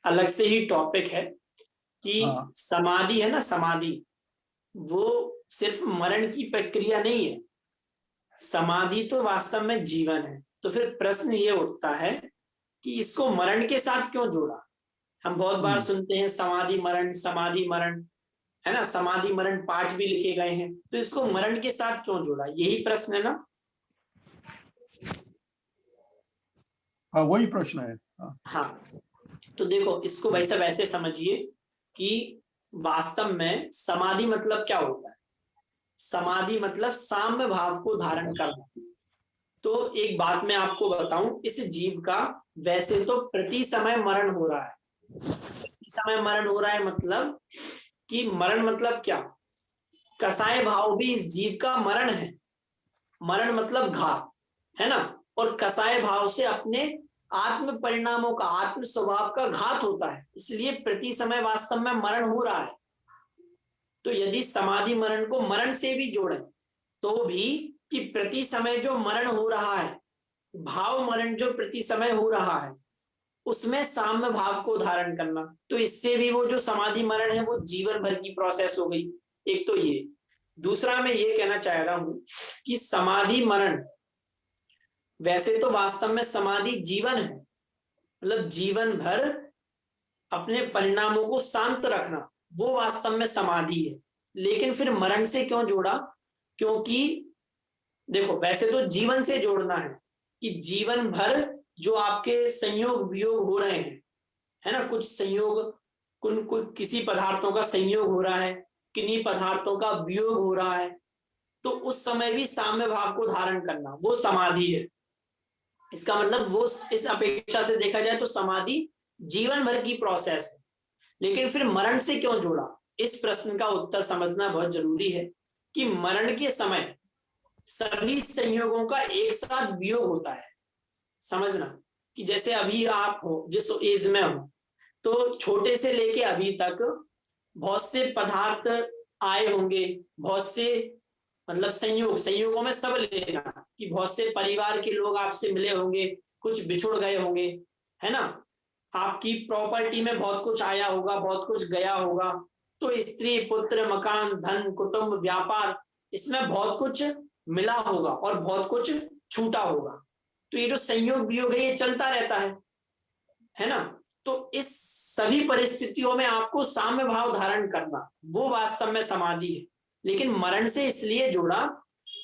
[SPEAKER 1] अलग से ही टॉपिक है कि
[SPEAKER 6] हाँ।
[SPEAKER 1] समाधि है ना, समाधि वो सिर्फ मरण की प्रक्रिया नहीं है, समाधि तो वास्तव में जीवन है। तो फिर प्रश्न ये उठता है कि इसको मरण के साथ क्यों जोड़ा। हम बहुत बार सुनते हैं समाधि मरण, है ना, समाधि मरण पाठ भी लिखे गए हैं, तो इसको मरण के साथ क्यों जोड़ा, यही प्रश्न है ना।
[SPEAKER 6] हाँ वही प्रश्न है।
[SPEAKER 1] हाँ तो देखो, इसको भाई साहब ऐसे समझिए कि वास्तव में समाधि मतलब क्या होता है। समाधि मतलब साम्य भाव को धारण करना। तो एक बात मैं आपको बताऊं, इस जीव का वैसे तो प्रति समय मरण हो रहा है। प्रति समय मरण हो रहा है मतलब कि मरण मतलब क्या, कसाय भाव भी इस जीव का मरण है। मरण मतलब घात, है ना, और कसाय भाव से अपने आत्म परिणामों का, आत्म स्वभाव का घात होता है, इसलिए प्रति समय वास्तव में मरण हो रहा है। तो यदि समाधि मरण को मरण से भी जोड़े तो भी कि प्रति समय जो मरण हो रहा है, भाव मरण जो प्रति समय हो रहा है, उसमें साम्य भाव को धारण करना, तो इससे भी वो जो समाधि मरण है वो जीवन भर की प्रोसेस हो गई। एक तो ये। दूसरा मैं ये कहना चाह रहा हूं कि समाधि मरण वैसे तो वास्तव में समाधि जीवन है, मतलब जीवन भर अपने परिणामों को शांत रखना, वो वास्तव में समाधि है। लेकिन फिर मरण से क्यों जोड़ा, क्योंकि देखो वैसे तो जीवन से जोड़ना है कि जीवन भर जो आपके संयोग वियोग हो रहे हैं, है ना, कुछ संयोग, किसी पदार्थों का संयोग हो रहा है, किन्हीं पदार्थों का वियोग हो रहा है, तो उस समय भी साम्य भाव को धारण करना वो समाधि है। इसका मतलब वो इस अपेक्षा से देखा जाए तो समाधि जीवन भर की प्रोसेस है। लेकिन फिर मरण से क्यों जोड़ा, इस प्रश्न का उत्तर समझना बहुत जरूरी है कि मरण के समय सभी संयोगों का एक साथ वियोग होता है। समझना कि जैसे अभी आप हो, जिस एज में हो, तो छोटे से लेके अभी तक बहुत से पदार्थ आए होंगे, बहुत से मतलब संयोगों में सब लेना कि बहुत से परिवार के लोग आपसे मिले होंगे, कुछ बिछुड़ गए होंगे, है ना, आपकी प्रॉपर्टी में बहुत कुछ आया होगा, बहुत कुछ गया होगा, तो स्त्री पुत्र मकान धन कुटुंब व्यापार, इसमें बहुत कुछ मिला होगा और बहुत कुछ छूटा होगा। तो ये जो संयोग वियोग है ये चलता रहता है ना। तो इस सभी परिस्थितियों में आपको साम्य भाव धारण करना वो वास्तव में समाधि है। लेकिन मरण से इसलिए जोड़ा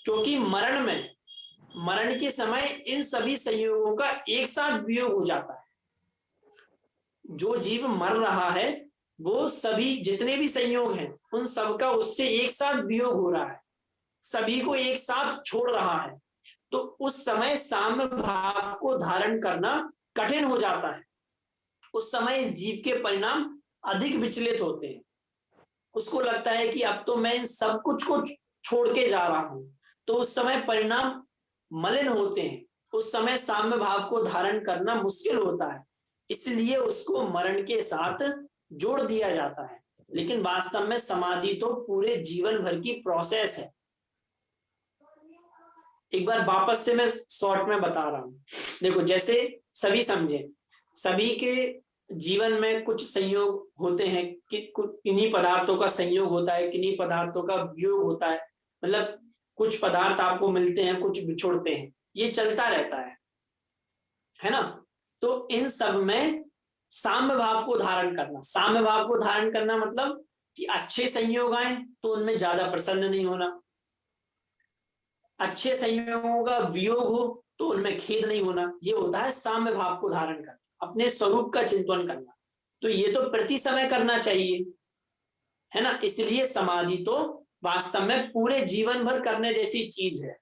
[SPEAKER 1] क्योंकि मरण के समय इन सभी संयोगों का एक साथ वियोग हो जाता है। जो जीव मर रहा है वो सभी जितने भी संयोग हैं उन सबका उससे एक साथ वियोग हो रहा है, सभी को एक साथ छोड़ रहा है। तो उस समय साम्य भाव को धारण करना कठिन हो जाता है। उस समय इस जीव के परिणाम अधिक विचलित होते हैं। उसको लगता है कि अब तो मैं इन सब कुछ को छोड़ के जा रहा हूं, तो उस समय परिणाम मलिन होते हैं। उस समय साम्य भाव को धारण करना मुश्किल होता है, इसलिए उसको मरण के साथ जोड़ दिया जाता है। लेकिन वास्तव में समाधि तो पूरे जीवन भर की प्रोसेस है। एक बार वापस से मैं शॉर्ट में बता रहा हूं। देखो, जैसे सभी समझे, सभी के जीवन में कुछ संयोग होते हैं कि किन्हीं पदार्थों का संयोग होता है, किन्हीं पदार्थों का वियोग होता है। मतलब कुछ पदार्थ आपको मिलते हैं, कुछ बिछुड़ते हैं, ये चलता रहता है ना। तो इन सब में साम्य भाव को धारण करना, साम्य भाव को धारण करना मतलब कि अच्छे संयोग आए तो उनमें ज्यादा प्रसन्न नहीं होना, अच्छे संयोगों का वियोग हो तो उनमें खेद नहीं होना। ये होता है साम्य भाव को धारण करना, अपने स्वरूप का चिंतन करना। तो ये तो प्रति समय करना चाहिए, है ना। इसलिए समाधि तो वास्तव में पूरे जीवन भर करने जैसी चीज है।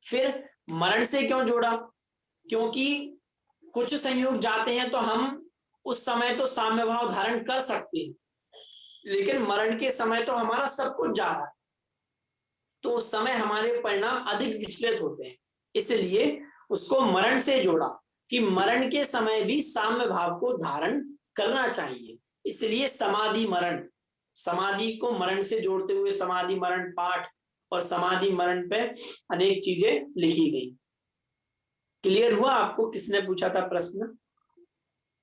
[SPEAKER 1] फिर मरण से क्यों जोड़ा? क्योंकि कुछ संयोग जाते हैं तो हम उस समय तो साम्य भाव धारण कर सकते हैं, लेकिन मरण के समय तो हमारा सब कुछ जा रहा है, तो उस समय हमारे परिणाम अधिक विचलित होते हैं। इसलिए उसको मरण से जोड़ा कि मरण के समय भी साम्य भाव को धारण करना चाहिए। इसलिए समाधि मरण, समाधि को मरण से जोड़ते हुए समाधि मरण पाठ और समाधि मरण पे अनेक चीजें लिखी गई। क्लियर हुआ आपको? किसने पूछा था प्रश्न?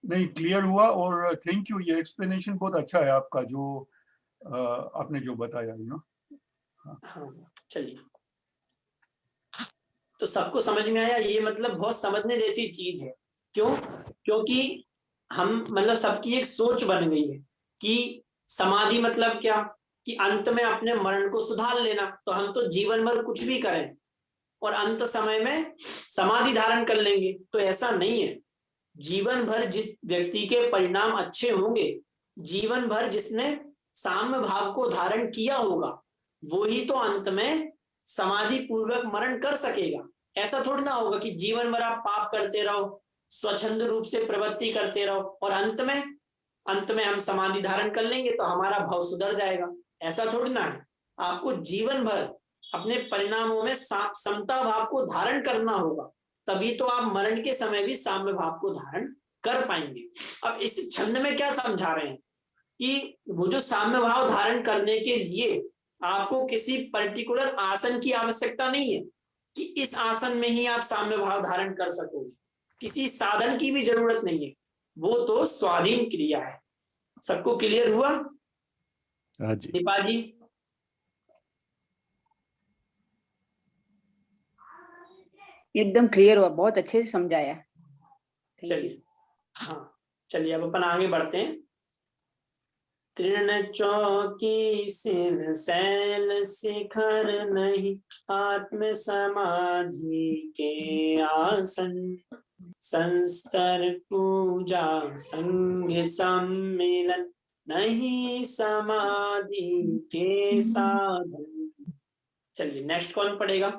[SPEAKER 6] नहीं, क्लियर हुआ और थैंक यू। ये एक्सप्लेनेशन बहुत अच्छा है आपका, जो आपने जो बताया ना।
[SPEAKER 1] हाँ, चलिए। तो सबको समझ में आया? ये मतलब बहुत समझने जैसी चीज है। क्यों? क्योंकि हम मतलब सबकी एक सोच बन गई है कि समाधि मतलब क्या, कि अंत में अपने मरण को सुधार लेना। तो हम तो जीवन भर कुछ भी करें और अंत समय में समाधि धारण कर लेंगे, तो ऐसा नहीं है। जीवन भर जिस व्यक्ति के परिणाम अच्छे होंगे, जीवन भर जिसने साम्य भाव को धारण किया होगा, वो ही तो अंत में समाधि पूर्वक मरण कर सकेगा। ऐसा थोड़ी ना होगा कि जीवन भर आप पाप करते रहो, स्वच्छंद रूप से प्रवृत्ति करते रहो और अंत में हम समाधि धारण कर लेंगे तो हमारा भाव सुधर जाएगा। ऐसा थोड़ी ना है। आपको जीवन भर अपने परिणामों में समता भाव को धारण करना होगा, तभी तो आप मरण के समय भी साम्य भाव को धारण कर पाएंगे। अब इस छंद में क्या समझा रहे हैं कि वो जो साम्य भाव धारण करने के लिए आपको किसी पर्टिकुलर आसन की आवश्यकता नहीं है कि इस आसन में ही आप साम्य भाव धारण कर सकोगे। किसी साधन की भी जरूरत नहीं है, वो तो स्वाधीन क्रिया है। सबको क्लियर हुआ?
[SPEAKER 8] हाँ जी।
[SPEAKER 1] दीपा जी?
[SPEAKER 4] एकदम क्लियर हुआ, बहुत अच्छे से समझाया।
[SPEAKER 1] चलिए, हाँ चलिए अब अपन आगे बढ़ते हैं। तृण चौकी सिर सैल शिखर नहीं, आत्म समाधि के आसन, संस्तर पूजा संग सम्मिलन, नहीं समाधि के साधन। चलिए नेक्स्ट कौन पढ़ेगा?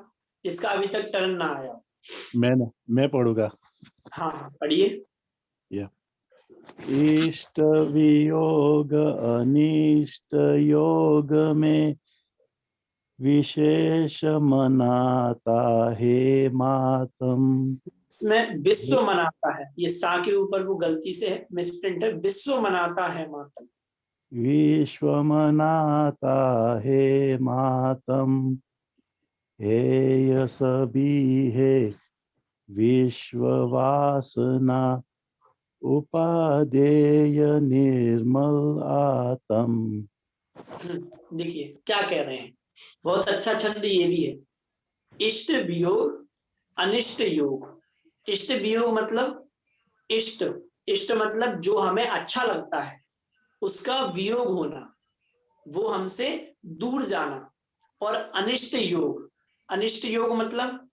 [SPEAKER 1] इसका अभी तक टर्न ना आया।
[SPEAKER 8] मैं पढ़ूंगा।
[SPEAKER 1] हाँ पढ़िए।
[SPEAKER 8] इष्ट वियोग अनिष्ट योग में विशेष मनाता है मातम।
[SPEAKER 1] इसमें विश्व मनाता है, ये सा के ऊपर वो गलती से है, मिसप्रिंट है। विश्व मनाता है मातम,
[SPEAKER 8] विश्व मनाता है मातम, हेय सभी है विश्व वासना, उपादेय निर्मल आत्म।
[SPEAKER 1] देखिए क्या कह रहे हैं, बहुत अच्छा छंद ये भी है। इष्ट वियोग अनिष्ट योग। इष्ट वियोग मतलब इष्ट मतलब जो हमें अच्छा लगता है उसका वियोग होना, वो हमसे दूर जाना। और अनिष्ट योग मतलब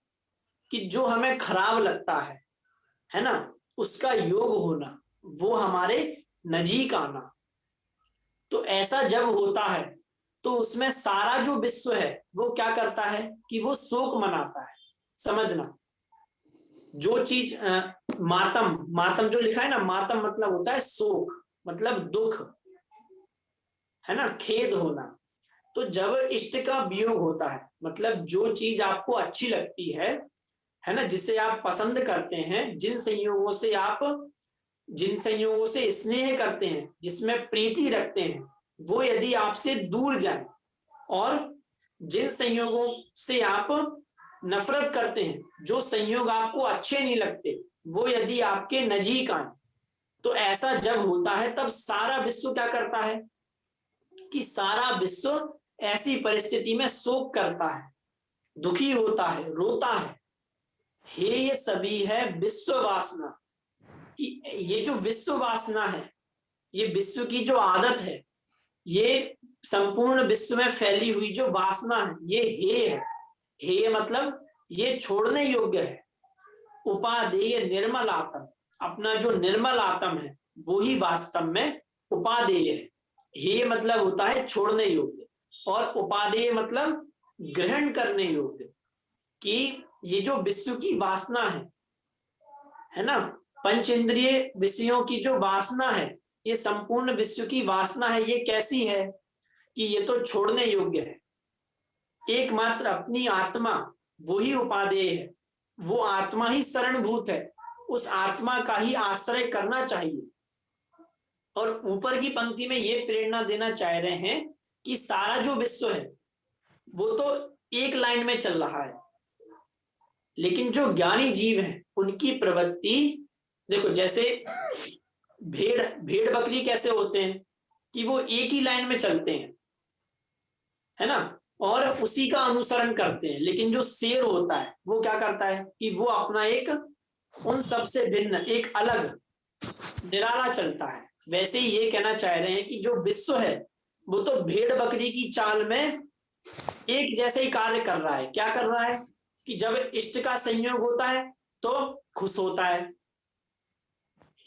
[SPEAKER 1] कि जो हमें खराब लगता है ना, उसका योग होना, वो हमारे नजीक आना। तो ऐसा जब होता है तो उसमें सारा जो विश्व है वो क्या करता है कि वो शोक मनाता है। समझना, जो चीज मातम जो लिखा है ना, मातम मतलब होता है शोक, मतलब दुख, है ना, खेद होना। तो जब इष्ट का वियोग होता है, मतलब जो चीज आपको अच्छी लगती है ना, जिसे आप पसंद करते हैं, जिन संयोगों से स्नेह करते हैं, जिसमें प्रीति रखते हैं, वो यदि आपसे दूर जाए, और जिन संयोगों से आप नफरत करते हैं, जो संयोग आपको अच्छे नहीं लगते, वो यदि आपके नजीक आए, तो ऐसा जब होता है तब सारा विश्व क्या करता है कि सारा विश्व ऐसी परिस्थिति में शोक करता है, दुखी होता है, रोता है। ये सभी है विश्व वासना। कि ये जो विश्व वासना है, ये विश्व की जो आदत है, ये संपूर्ण विश्व में फैली हुई जो वासना है, ये है। हे मतलब ये छोड़ने योग्य है। उपादेय निर्मल आत्म, अपना जो निर्मल आत्म है वो ही वास्तव में उपादेय है। हे मतलब होता है छोड़ने योग्य, और उपादेय मतलब ग्रहण करने योग्य। कि ये जो विश्व की वासना है ना, पंच इंद्रिय विषयों की जो वासना है, ये संपूर्ण विश्व की वासना है। ये कैसी है कि ये तो छोड़ने योग्य है। एकमात्र अपनी आत्मा वो ही उपादेय है, वो आत्मा ही शरणभूत है, उस आत्मा का ही आश्रय करना चाहिए। और ऊपर की पंक्ति में ये प्रेरणा देना चाह रहे हैं कि सारा जो विश्व है वो तो एक लाइन में चल रहा है, लेकिन जो ज्ञानी जीव हैं उनकी प्रवृत्ति देखो, जैसे भेड़ बकरी कैसे होते हैं कि वो एक ही लाइन में चलते हैं, है ना, और उसी का अनुसरण करते हैं। लेकिन जो शेर होता है वो क्या करता है कि वो अपना एक उन सबसे भिन्न, एक अलग निराला चलता है। वैसे ही ये कहना चाह रहे हैं कि जो विश्व है वो तो भेड़ बकरी की चाल में एक जैसे ही कार्य कर रहा है। क्या कर रहा है कि जब इष्ट का संयोग होता है तो खुश होता है,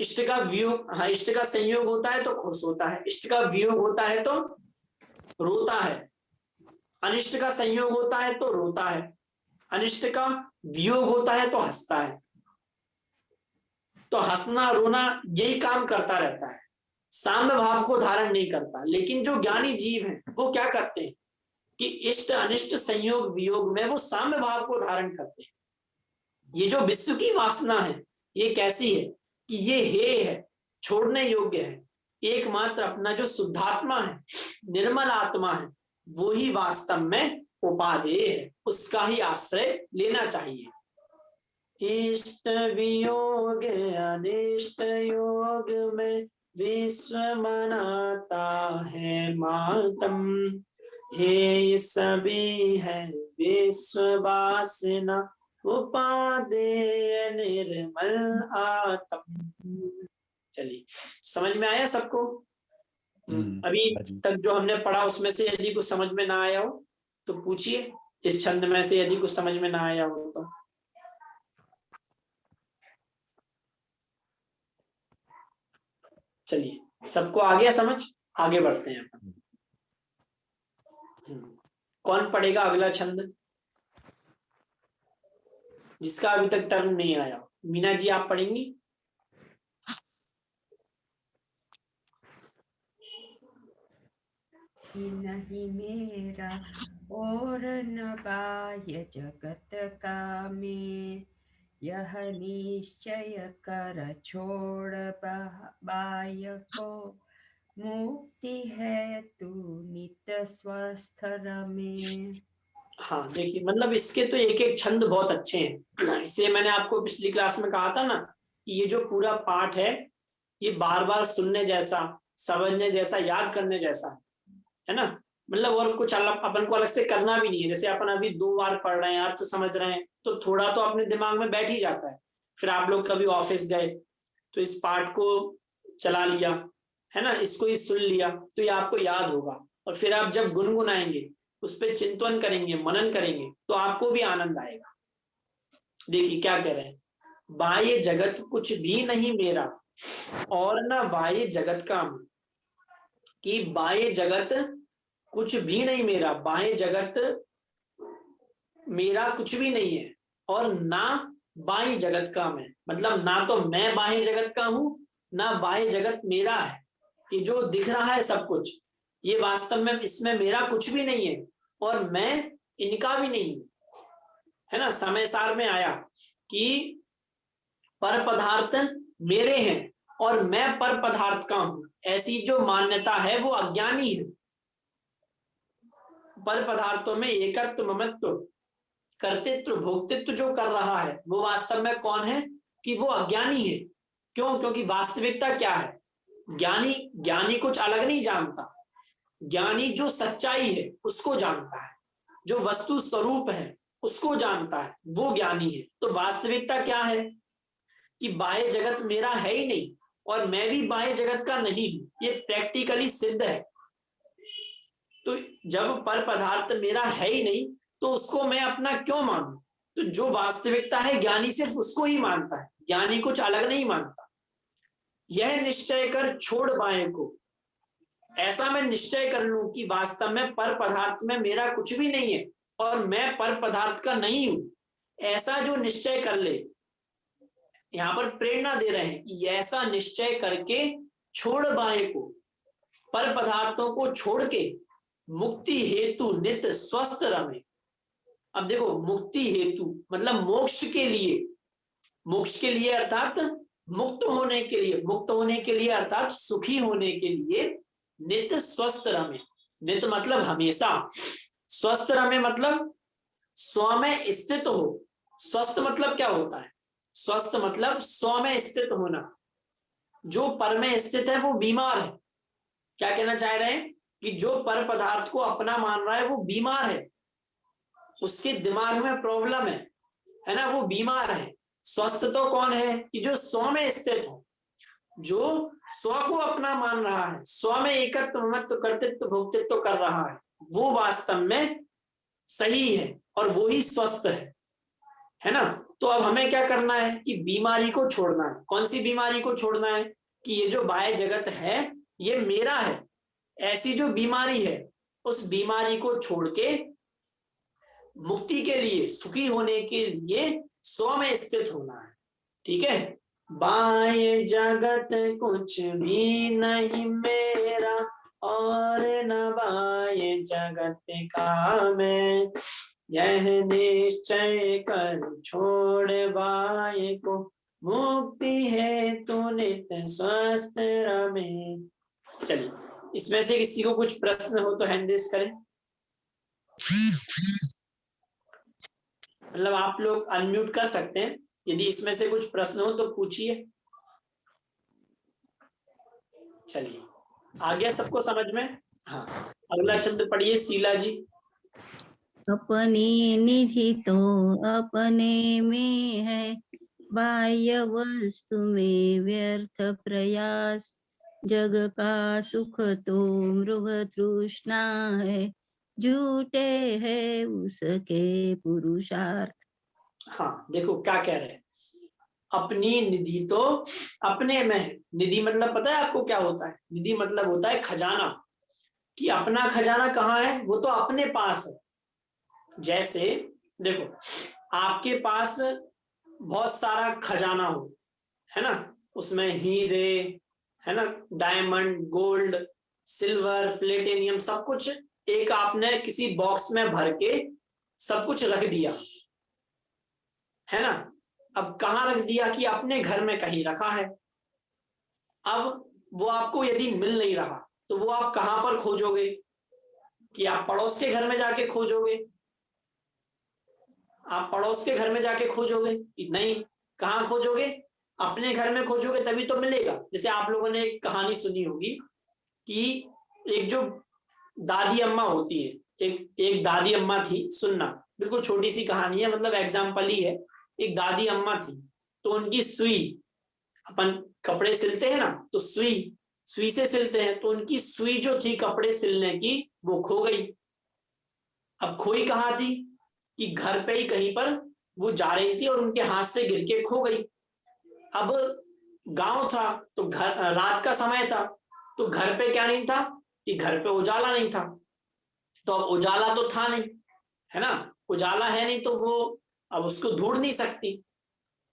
[SPEAKER 1] इष्ट का वियोग, हाँ, इष्ट का संयोग होता है तो खुश होता है, इष्ट का वियोग होता है तो रोता है, अनिष्ट का संयोग होता है तो रोता है, अनिष्ट का वियोग होता है तो हंसता है। तो हंसना रोना यही काम करता रहता है, साम्य भाव को धारण नहीं करता। लेकिन जो ज्ञानी जीव हैं वो क्या करते हैं कि इष्ट अनिष्ट संयोग वियोग में वो साम्य भाव को धारण करते हैं। ये जो विश्व की वासना है ये कैसी है कि ये है, छोड़ने योग्य है। एकमात्र अपना जो शुद्धात्मा है, निर्मल आत्मा है, वो ही वास्तव में उपादेय है, उसका ही आश्रय लेना चाहिए। इष्ट वियोग अनिष्ट योग में विश्व मनाता है मातम, हे सभी है विश्व वासना, उपादेय निर्मल आत्म। चलिए, समझ में आया सबको? अभी तक जो हमने पढ़ा उसमें से यदि कुछ समझ में ना आया हो तो पूछिए, इस छंद में से यदि कुछ समझ में ना आया हो तो। चलिए, सबको आ गया समझ? आगे बढ़ते हैं अपन। कौन पढ़ेगा अगला छंद जिसका अभी तक टर्म नहीं आया? मीना जी आप पढ़ेंगी?
[SPEAKER 9] नहीं मेरा और न बाह्य जगत का में, यह निश्चय कर छोड़ बाह्य को, मुक्ति है तू नित स्वस्थ रमे।
[SPEAKER 1] हाँ, देखिए, मतलब इसके तो एक एक छंद बहुत अच्छे हैं। इसलिए मैंने आपको पिछली क्लास में कहा था ना कि ये जो पूरा पाठ है ये बार बार सुनने जैसा, समझने जैसा, याद करने जैसा है ना। मतलब और कुछ अलग अपन को अलग से करना भी नहीं है। जैसे अपन अभी 2 बार पढ़ रहे हैं, अर्थ समझ रहे हैं, तो थोड़ा तो अपने दिमाग में बैठ ही जाता है। फिर आप लोग कभी ऑफिस गए तो इस पाठ को चला लिया, है ना, इसको ही सुन लिया तो ये आपको याद होगा। और फिर आप जब गुनगुनाएंगे, उस पर चिंतन करेंगे, मनन करेंगे, तो आपको भी आनंद आएगा। देखिए क्या कह रहे हैं, बाह्य जगत कुछ भी नहीं मेरा और न बाह्य जगत का मैं। कि बाह्य जगत कुछ भी नहीं मेरा, बाह्य जगत मेरा कुछ भी नहीं है और ना बाह्य जगत का मैं, मतलब ना तो मैं बाह्य जगत का हूं, ना बाह्य जगत मेरा है। ये जो दिख रहा है सब कुछ, ये वास्तव में इसमें मेरा कुछ भी नहीं है और मैं इनका भी नहीं हूं, है ना। समय सार में आया कि पर पदार्थ मेरे हैं और मैं पर पदार्थ का हूं, ऐसी जो मान्यता है वो अज्ञानी है। पर पदार्थों में एकत्व, ममत्व, कर्तृत्व, भोक्तृत्व जो कर रहा है वो वास्तव में कौन है, कि वो अज्ञानी है। क्यों? क्योंकि वास्तविकता क्या है, ज्ञानी कुछ अलग नहीं जानता, ज्ञानी जो सच्चाई है उसको जानता है, जो वस्तु स्वरूप है उसको जानता है, वो ज्ञानी है। तो वास्तविकता क्या है कि बाह्य जगत मेरा है ही नहीं और मैं भी बाह्य जगत का नहीं हूं, ये प्रैक्टिकली सिद्ध है। तो जब पर पदार्थ मेरा है ही नहीं तो उसको मैं अपना क्यों मानूं? तो जो वास्तविकता है ज्ञानी सिर्फ उसको ही मानता है, ज्ञानी कुछ अलग नहीं मानता। यह निश्चय कर छोड़ बाह्य को, ऐसा मैं निश्चय कर लूं कि वास्तव में पर पदार्थ में मेरा कुछ भी नहीं है और मैं पर पदार्थ का नहीं हूं, ऐसा जो निश्चय कर ले, यहां पर प्रेरणा दे रहे हैं कि ऐसा निश्चय करके छोड़ बाह्य को, पर पदार्थों को छोड़ के मुक्ति हेतु नित स्वस्थ रमे। अब देखो, मुक्ति हेतु मतलब मोक्ष के लिए अर्थात मुक्त होने के लिए अर्थात सुखी होने के लिए नित स्वस्थ रमे। नित मतलब हमेशा, स्वस्थ रमे मतलब स्व में स्थित हो। स्वस्थ मतलब क्या होता है? स्वस्थ मतलब स्व में स्थित होना। जो पर में स्थित है वो बीमार है। क्या कहना चाह रहे हैं कि जो पर पदार्थ को अपना मान रहा है वो बीमार है, उसके दिमाग में प्रॉब्लम है ना, वो बीमार है। स्वस्थ तो कौन है कि जो स्व में स्थित हो, जो स्व को अपना मान रहा है, स्व में एकत्व, ममत्व, कर्तृत्व, भोक्तृत्व कर रहा है, वो वास्तव में सही है और वो ही स्वस्थ है ना। तो अब हमें क्या करना है कि बीमारी को छोड़ना है। कौन सी बीमारी को छोड़ना है? कि ये जो बाह्य जगत है ये मेरा है, ऐसी जो बीमारी है उस बीमारी को छोड़ के मुक्ति के लिए, सुखी होने के लिए स्व में स्थित होना है। ठीक है। बाह्य जगत कुछ भी नहीं मेरा और न बाह्य जगत का मैं, यह निश्चय कर छोड़ बाह्य को, मुक्ति है तू नित स्वस्थ रमे। चलिए, इसमें से किसी को कुछ प्रश्न हो तो हैंड रेज करें। मतलब आप लोग अनम्यूट कर सकते हैं, यदि इसमें से कुछ प्रश्न हो तो पूछिए। चलिए, आ गया सबको समझ में? हाँ, अगला छंद पढ़िए शीला जी।
[SPEAKER 10] अपने निधि तो अपने में है, बाह्य वस्तु में व्यर्थ प्रयास, जग का सुख तो मृग तृष्णा है, झूठे है उसके पुरुषार्थ।
[SPEAKER 1] हाँ, देखो क्या कह रहे हैं, अपनी निधि तो अपने में है। निधि मतलब पता है आपको क्या होता है? निधि मतलब होता है खजाना, कि अपना खजाना कहाँ है? वो तो अपने पास है। जैसे देखो, आपके पास बहुत सारा खजाना हो, है ना, उसमें हीरे, है ना, डायमंड, गोल्ड, सिल्वर, प्लेटिनियम, सब कुछ एक आपने किसी बॉक्स में भर के सब कुछ रख दिया, है ना। अब कहाँ रख दिया? कि अपने घर में कहीं रखा है। अब वो आपको यदि मिल नहीं रहा तो वो आप कहाँ पर खोजोगे? कि आप पड़ोस के घर में जाके खोजोगे? आप पड़ोस के घर में जाके खोजोगे? नहीं, कहाँ खोजोगे? अपने घर में खोजोगे, तभी तो मिलेगा। जैसे आप लोगों ने एक कहानी सुनी होगी कि एक जो दादी अम्मा होती है, एक दादी अम्मा थी, सुनना, बिल्कुल छोटी सी कहानी है, मतलब एग्जाम्पल ही है। एक दादी अम्मा थी, तो उनकी सुई, अपन कपड़े सिलते हैं ना, तो सुई से सिलते हैं, तो उनकी सुई जो थी कपड़े सिलने की, वो खो गई। अब खोई कहाँ थी कि घर पे ही कहीं पर वो जा रही थी और उनके हाथ से गिर के खो गई। अब गांव था तो घर रात का समय था, तो घर पे क्या नहीं था कि घर पे उजाला नहीं था, तो अब उजाला तो था नहीं, है ना, उजाला है नहीं तो वो अब उसको ढूंढ नहीं सकती।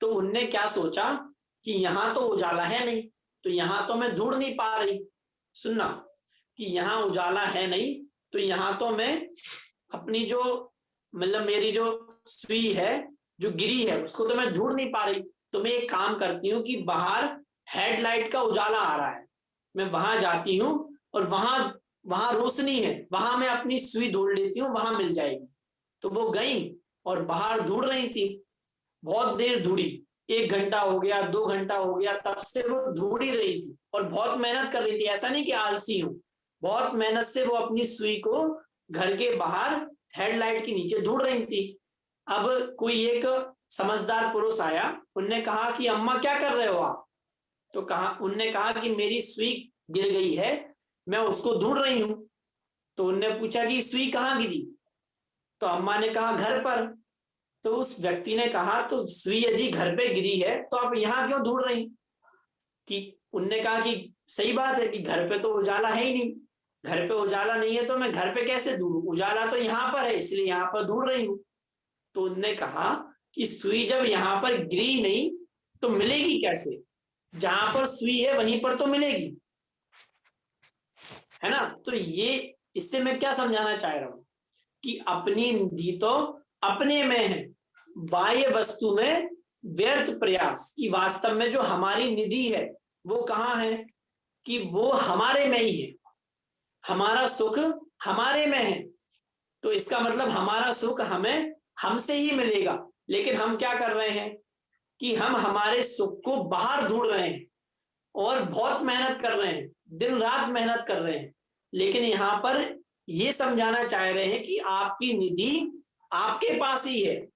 [SPEAKER 1] तो उनने क्या सोचा कि यहाँ तो उजाला है नहीं, तो यहाँ तो मैं ढूंढ नहीं पा रही, सुनना, कि यहाँ उजाला है नहीं तो यहाँ तो मैं अपनी जो मतलब मेरी जो सुई है जो गिरी है उसको तो मैं ढूंढ नहीं पा रही। तो मैं एक काम करती हूँ कि बाहर हेडलाइट का उजाला आ रहा है, मैं वहां जाती हूँ और वहां रोशनी है, वहां मैं अपनी सुई ढूंढ लेती हूँ, वहां मिल जाएगी। तो वो गई और बाहर ढूंढ रही थी, बहुत देर ढूंढी, 1 घंटा हो गया, 2 घंटा हो गया, तब से वो ढूंढ ही रही थी और बहुत मेहनत कर रही थी। ऐसा नहीं कि आलसी हूँ, बहुत मेहनत से वो अपनी सुई को घर के बाहर हेडलाइट के नीचे ढूंढ रही थी। अब कोई एक समझदार पुरुष आया, उनने कहा कि अम्मा क्या कर रहे हो आप? तो उनने कहा कि मेरी सुई गिर गई है, मैं उसको ढूंढ रही हूं। तो उनने पूछा कि सुई कहाँ गिरी? तो अम्मा ने कहा घर पर। तो उस व्यक्ति ने कहा तो सुई यदि घर पे गिरी है तो आप यहाँ क्यों ढूंढ रही? कि उनने कहा कि सही बात है कि घर पे तो उजाला है ही नहीं, घर पे उजाला नहीं है तो मैं घर पे कैसे ढूंढूं, उजाला तो यहाँ पर है इसलिए यहाँ पर ढूंढ रही हूँ। तो उनने कहा कि सुई जब यहाँ पर गिरी नहीं तो मिलेगी कैसे? जहां पर सुई है वहीं पर तो मिलेगी, है ना। तो ये इससे मैं क्या समझाना चाह रहा हूं कि अपनी निधि तो अपने में है, बाह्य वस्तु में व्यर्थ प्रयास, की वास्तव में जो हमारी निधि है वो कहाँ है कि वो हमारे में ही है, हमारा सुख हमारे में है। तो इसका मतलब हमारा सुख हमें हमसे ही मिलेगा, लेकिन हम क्या कर रहे हैं कि हम हमारे सुख को बाहर ढूंढ रहे हैं और बहुत मेहनत कर रहे हैं, दिन रात मेहनत कर रहे हैं। लेकिन यहाँ पर ये समझाना चाह रहे हैं कि आपकी निधि आपके पास ही है।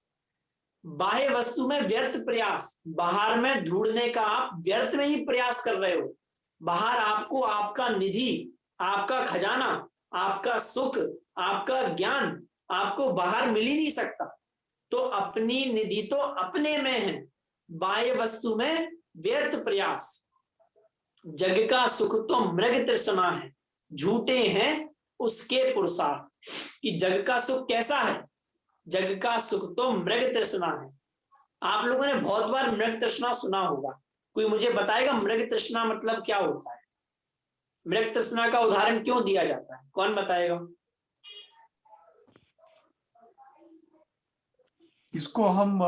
[SPEAKER 1] बाह्य वस्तु में व्यर्थ प्रयास, बाहर में ढूंढने का आप व्यर्थ में ही प्रयास कर रहे हो। बाहर आपको आपका निधि, आपका खजाना, आपका सुख, आपका ज्ञान आपको बाहर मिल ही नहीं सकता। तो अपनी निधि तो अपने में है, बाह्य वस्तु में व्यर्थ प्रयास। जग का सुख तो मृग तृष्णा है, झूठे हैं उसके पुरुषार्थ। कि जग का सुख कैसा है? जग का सुख तो मृग तृष्णा है। आप लोगों ने बहुत बार मृग तृष्णा सुना होगा, कोई मुझे बताएगा मृग तृष्णा मतलब क्या होता है? मृग तृष्णा का उदाहरण क्यों दिया जाता है, कौन बताएगा?
[SPEAKER 6] इसको हम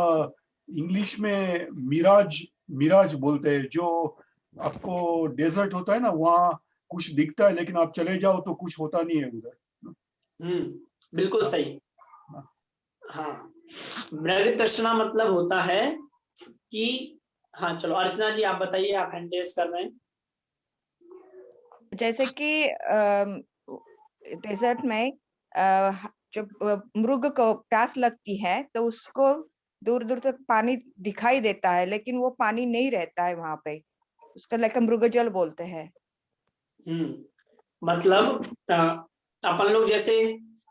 [SPEAKER 6] इंग्लिश में मिराज बोलते हैं। जो आपको डेजर्ट होता है ना, वहाँ कुछ दिखता है लेकिन आप चले जाओ तो कुछ होता नहीं है उधर।
[SPEAKER 1] बिल्कुल सही। हाँ, मृग तृष्णा मतलब होता है कि, हाँ चलो अर्चना जी आप बताइए, आप हैंड रेज कर रहे हैं।
[SPEAKER 3] जैसे कि डेजर्ट में जब मृग को प्यास लगती है तो उसको दूर दूर तक पानी दिखाई देता है, लेकिन वो पानी नहीं रहता है वहां पे, उसका लाइक मृगजल बोलते हैं।
[SPEAKER 1] मतलब अपन लोग जैसे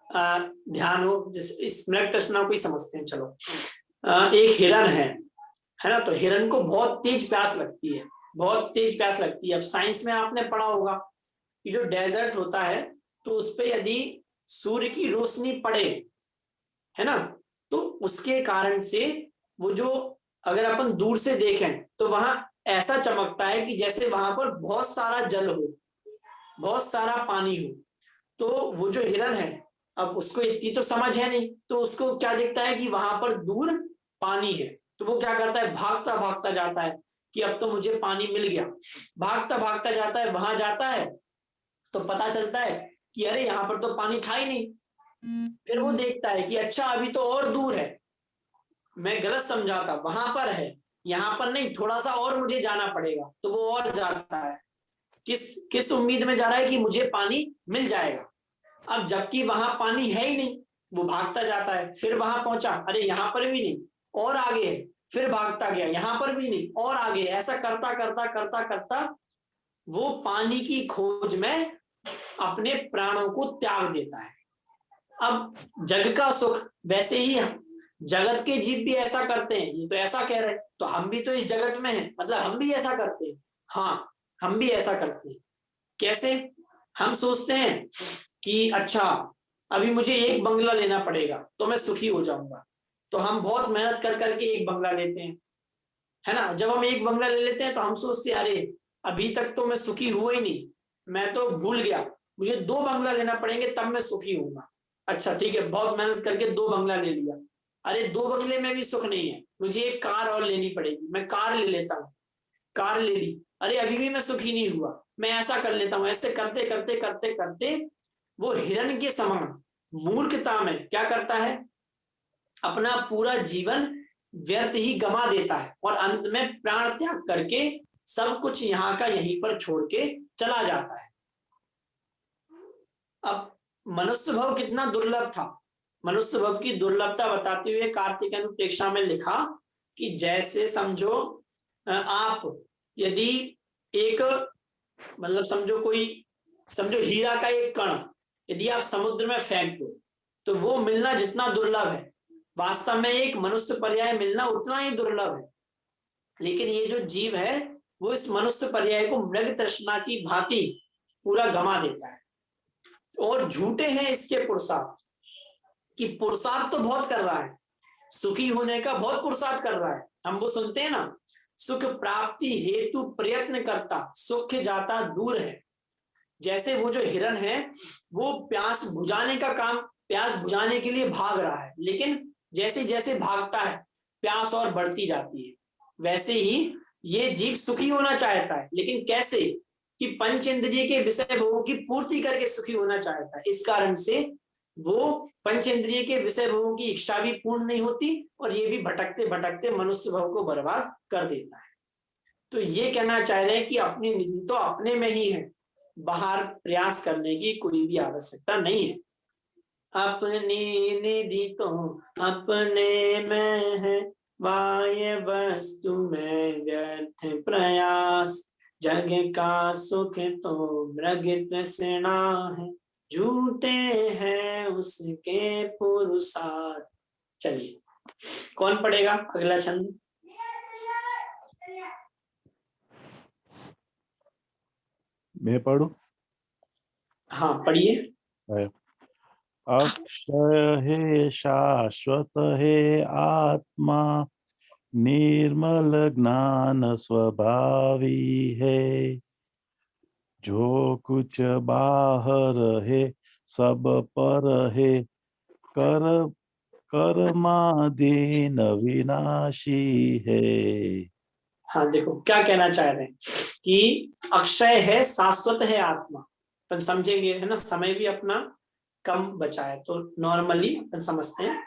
[SPEAKER 1] ध्यान हो, जैसे इस मृग तृष्णा को ही समझते हैं। चलो एक हिरन है ना, तो हिरन को बहुत तेज प्यास लगती है, बहुत तेज प्यास लगती है। अब साइंस में आपने पढ़ा होगा कि जो डेजर्ट होता है तो उस पे यदि सूर्य की रोशनी पड़े, है ना, तो उसके कारण से वो जो, अगर अपन दूर से देखें तो वहां ऐसा चमकता है कि जैसे वहां पर बहुत सारा जल हो, बहुत सारा पानी हो। तो वो जो हिरन है, अब उसको इतनी तो समझ है नहीं, तो उसको क्या दिखता है कि वहां पर दूर पानी है, तो वो क्या करता है, भागता भागता जाता है कि अब तो मुझे पानी मिल गया। भागता भागता जाता है, वहां जाता है तो पता चलता है कि अरे यहाँ पर तो पानी था ही नहीं। फिर वो देखता है कि अच्छा अभी तो और दूर है, मैं गलत समझा था, वहां पर है, यहाँ पर नहीं, थोड़ा सा और मुझे जाना पड़ेगा। तो वो और जाता है, किस उम्मीद में जा रहा है कि मुझे पानी मिल जाएगा। अब जबकि वहां पानी है ही नहीं, वो भागता जाता है, फिर वहां पहुंचा, अरे यहाँ पर भी नहीं, और आगे है, फिर भागता गया, यहाँ पर भी नहीं, और आगे। ऐसा करता करता करता करता वो पानी की खोज में अपने प्राणों को त्याग देता है। अब जग का सुख, वैसे ही जगत के जीव भी ऐसा करते हैं, ये तो ऐसा कह रहे हैं, तो हम भी तो इस जगत में हैं, मतलब हम भी ऐसा करते हैं। हाँ, हम भी ऐसा करते हैं। कैसे? हम सोचते हैं कि अच्छा अभी मुझे एक बंगला लेना पड़ेगा तो मैं सुखी हो जाऊंगा, तो हम बहुत मेहनत कर करके एक बंगला लेते हैं, है ना। जब हम एक बंगला ले लेते हैं तो हम सोचते हैं अरे अभी तक तो मैं सुखी हुआ ही नहीं, मैं तो भूल गया, मुझे 2 बंगला लेना पड़ेंगे तब मैं सुखी होऊंगा। अच्छा ठीक है, बहुत मेहनत करके 2 बंगला ले लिया, अरे 2 बंगले में भी सुख नहीं है, मुझे एक कार और लेनी पड़ेगी, मैं कार ले लेता हूँ, कार ले ली, अरे अभी भी मैं सुखी नहीं हुआ, मैं ऐसा कर लेता हूँ। ऐसे करते करते करते करते वो हिरण के समान मूर्खता में क्या करता है, अपना पूरा जीवन व्यर्थ ही गमा देता है और अंत में प्राण त्याग करके सब कुछ यहाँ का यहीं पर छोड़ के चला जाता है। अब मनुष्य भव कितना दुर्लभ था, मनुष्य भव की दुर्लभता बताते हुए कार्तिक अनुप्रेक्षा में लिखा कि जैसे समझो आप यदि एक मतलब समझो हीरा का एक कण यदि आप समुद्र में फेंक दो तो वो मिलना जितना दुर्लभ है, वास्तव में एक मनुष्य पर्याय मिलना उतना ही दुर्लभ है। लेकिन ये जो जीव है वो इस मनुष्य पर्याय को मृग तृष्णा की भांति पूरा गमा देता है। और झूठे हैं इसके पुरुषार्थ, कि पुरुषार्थ तो बहुत कर रहा है, सुखी होने का बहुत पुरुषार्थ कर रहा है। हम वो सुनते हैं ना, सुख प्राप्ति हेतु प्रयत्न करता सुख जाता दूर है। जैसे वो जो हिरण है वो प्यास बुझाने का काम, प्यास बुझाने के लिए भाग रहा है, लेकिन जैसे जैसे भागता है प्यास और बढ़ती जाती है। वैसे ही ये जीव सुखी होना चाहता है, लेकिन कैसे, कि पंच इंद्रिय के विषय भोगों की पूर्ति करके सुखी होना चाहता है। इस कारण से वो पंच इंद्रिय के विषय भोगों की इच्छा भी पूर्ण नहीं होती और ये भी भटकते भटकते मनुष्य भव को बर्बाद कर देता है। तो ये कहना चाह रहे हैं कि अपनी निधि तो अपने में ही है, बाहर प्रयास करने की कोई भी आवश्यकता नहीं है। अपनी निधि तो अपने में है, बाह्य वस्तु में व्यर्थ प्रयास, जग का सुख तो मृग तृष्णा है, झूठे हैं उसके पुरुषार्थ। चलिए कौन पढ़ेगा अगला छंद?
[SPEAKER 8] मैं पढ़ूं?
[SPEAKER 1] हाँ पढ़िए।
[SPEAKER 8] है। अक्षय है शाश्वत है आत्मा, निर्मल ज्ञान स्वभावी है, जो कुछ बाहर है सब पर है, कर कर्माधीन विनाशी है।
[SPEAKER 1] हाँ देखो क्या कहना चाह रहे हैं कि अक्षय है, शाश्वत है आत्मा। अपन समझेंगे, है ना, समय भी अपना कम बचा है तो नॉर्मली अपन समझते हैं।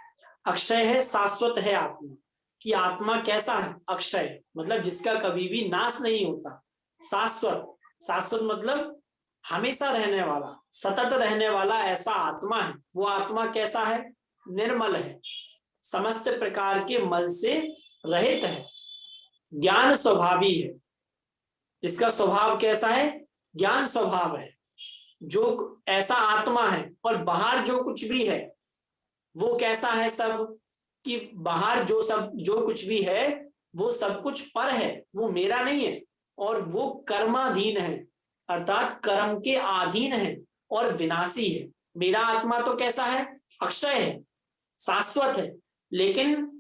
[SPEAKER 1] अक्षय है, शाश्वत है आत्मा, कि आत्मा कैसा है? अक्षय मतलब जिसका कभी भी नाश नहीं होता। शाश्वत, शाश्वत मतलब हमेशा रहने वाला, सतत रहने वाला, ऐसा आत्मा है। वो आत्मा कैसा है? निर्मल है, समस्त प्रकार के मल से रहित है, ज्ञान स्वभावी है। इसका स्वभाव कैसा है? ज्ञान स्वभाव है। जो ऐसा आत्मा है और बाहर जो कुछ भी है वो कैसा है? सब कि बाहर जो कुछ भी है वो सब कुछ पर है, वो मेरा नहीं है, और वो कर्माधीन है, अर्थात कर्म के अधीन है और विनाशी है। मेरा आत्मा तो कैसा है? अक्षय है, शाश्वत है, लेकिन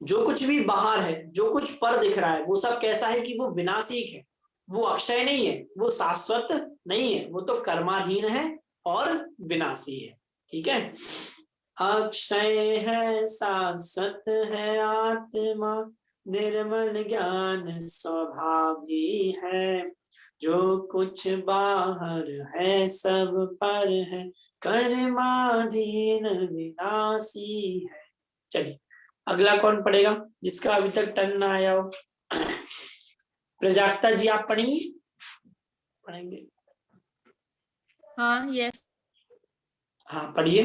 [SPEAKER 1] जो कुछ भी बाहर है, जो कुछ पर दिख रहा है, वो सब कैसा है कि वो विनाशिक है, वो अक्षय नहीं है, वो शाश्वत नहीं है, वो तो कर्माधीन है और विनाशी है। ठीक है, अक्षय है, शाश्वत है आत्मा, निर्मल ज्ञान स्वभावी है, जो कुछ बाहर है सब पर है, कर्माधीन विनाशी है। चलिए अगला कौन पढ़ेगा जिसका अभी तक टर्न ना आया हो? प्रजाक्ता जी आप पढ़ेंगे? पढ़ेंगे?
[SPEAKER 7] हाँ यस।
[SPEAKER 1] हाँ पढ़िए।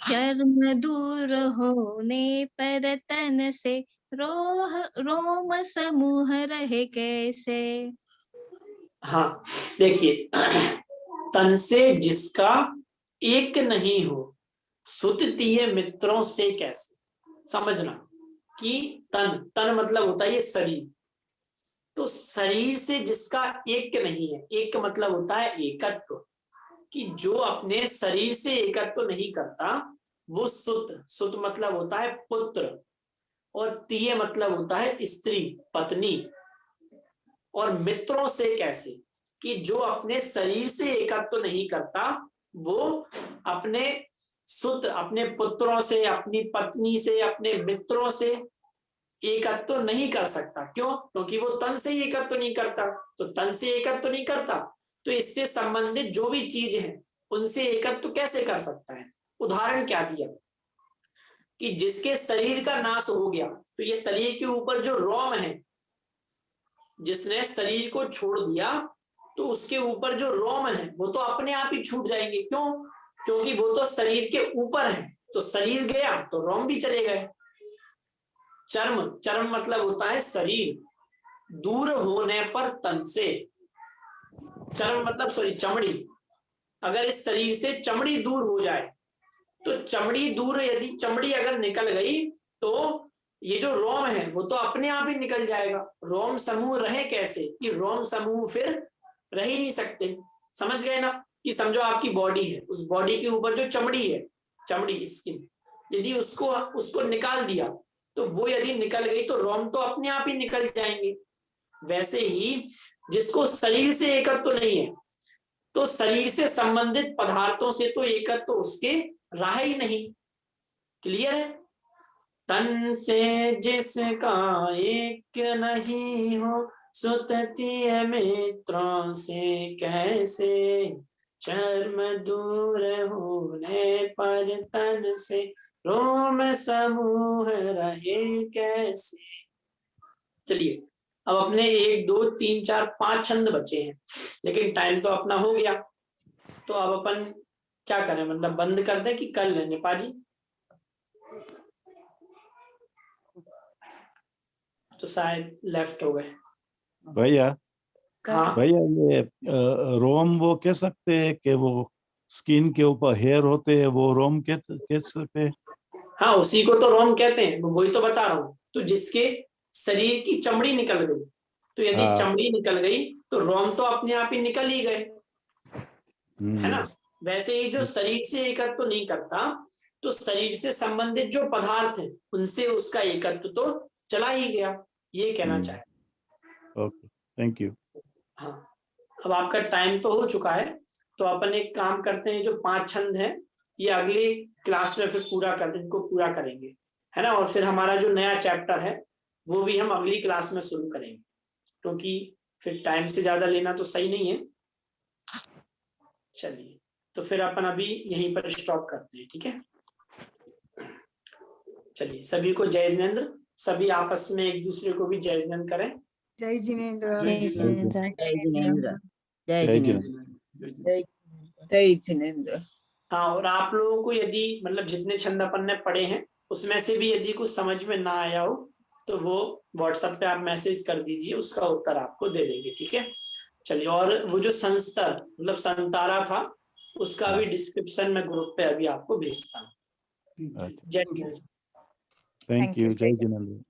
[SPEAKER 10] चर्म दूर होने पर तन से रोम समूह रहे कैसे।
[SPEAKER 1] हाँ देखिए, तन से जिसका एक नहीं हो, सुततीय मित्रों से कैसे। समझना कि तन, तन मतलब होता है ये शरीर, तो शरीर से जिसका एक नहीं है, एक मतलब होता है एकत्व, कि जो अपने शरीर से एकत्व नहीं करता वो सुत, सुत मतलब होता है पुत्र, और तीय मतलब होता है स्त्री, पत्नी। और मित्रों से कैसे, कि जो अपने शरीर से एकत्व नहीं करता वो अपने सुत, अपने पुत्रों से, अपनी पत्नी से, अपने मित्रों से एकत्व नहीं कर सकता। क्यों? क्योंकि वो तन से ही एकत्व नहीं करता। तो तन से एकत्व नहीं करता तो इससे संबंधित जो भी चीज है उनसे एकत्व कैसे कर सकता है। उदाहरण क्या दिया कि जिसके शरीर का नाश हो गया, तो ये शरीर के ऊपर जो रोम है, जिसने शरीर को छोड़ दिया तो उसके ऊपर जो रोम है वो तो अपने आप ही छूट जाएंगे। क्यों? क्योंकि वो तो शरीर के ऊपर है, तो शरीर गया तो रोम भी चले गए। चर्म, चर्म मतलब होता है शरीर, दूर होने पर तन से, चर्म मतलब सॉरी चमड़ी, अगर इस शरीर से चमड़ी दूर हो जाए तो चमड़ी दूर, यदि चमड़ी अगर निकल गई तो ये जो रोम है वो तो अपने आप ही निकल जाएगा। रोम समूह रहे कैसे, कि रोम समूह फिर रह ही नहीं सकते। समझ गए ना? कि समझो आपकी बॉडी है, उस बॉडी के ऊपर जो चमड़ी है, चमड़ी स्किन, यदि उसको निकाल दिया तो वो यदि निकल गई तो रोम तो अपने आप ही निकल जाएंगे। वैसे ही जिसको शरीर से एकत्व तो नहीं है, तो शरीर से संबंधित पदार्थों से तो एकत्व तो उसके रहा ही नहीं। क्लियर है? तन से जिसका एक नहीं हो, सुततीय मित्रों से कैसे, चर्म दूर होने पर तन से रोम समूह रहे कैसे। चलिए अब अपने 1 2 3 4 5 छंद बचे हैं, लेकिन टाइम तो अपना हो गया, तो अब अपन क्या करें, मतलब बंद कर दें कि कर लें नेपाल जी? तो शायद लेफ्ट हो गए
[SPEAKER 8] भैया।
[SPEAKER 1] हाँ
[SPEAKER 8] भैया ये रोम वो कह सकते हैं कि वो स्किन के ऊपर हेयर होते हैं, वो रोम कह सकते हैं।
[SPEAKER 1] हाँ, उसी को तो रोम कहते हैं, वही तो बता रहा हूँ। तो जिसके शरीर की चमड़ी निकल गई, तो यदि
[SPEAKER 8] हाँ।
[SPEAKER 1] चमड़ी निकल गई तो रोम तो अपने आप ही निकल ही गए, है ना? वैसे ही जो शरीर से एकत्व तो नहीं करता, तो शरीर से संबंधित जो पदार्थ हैं उनसे उसका एकत्व तो चला ही गया, ये कहना चाहे।
[SPEAKER 8] Okay, thank you.
[SPEAKER 1] हाँ, अब आपका टाइम तो हो चुका है, तो अपन एक काम करते हैं, जो 5 छंद हैं ये अगली क्लास में फिर इनको पूरा करेंगे, है ना? और फिर हमारा जो नया चैप्टर है वो भी हम अगली क्लास में शुरू करेंगे, क्योंकि फिर टाइम से ज्यादा लेना तो सही नहीं है। चलिए, तो फिर अपन अभी यहीं पर स्टॉप करते हैं, ठीक है? चलिए, सभी को जय जिनेंद्र, सभी आपस में एक दूसरे को भी जय जिनेंद्र करें।
[SPEAKER 3] जय जिनेंद्र।
[SPEAKER 10] जय जिनेंद्र।
[SPEAKER 11] जय जिनेंद्र। जय
[SPEAKER 8] जय
[SPEAKER 11] जिनेंद्र।
[SPEAKER 3] जय जिनेंद्र।
[SPEAKER 1] हाँ, और आप लोगों को यदि मतलब जितने छंद अपन ने पढ़े हैं उसमें से भी यदि कुछ समझ में ना आया हो तो वो व्हाट्सएप पे आप मैसेज कर दीजिए, उसका उत्तर आपको दे देंगे, ठीक है? चलिए, और वो जो संस्तर मतलब संतारा था उसका भी डिस्क्रिप्शन में ग्रुप पे अभी आपको भेजता हूँ। जय हिंद।
[SPEAKER 8] Thank you. जय जिनेंद्र।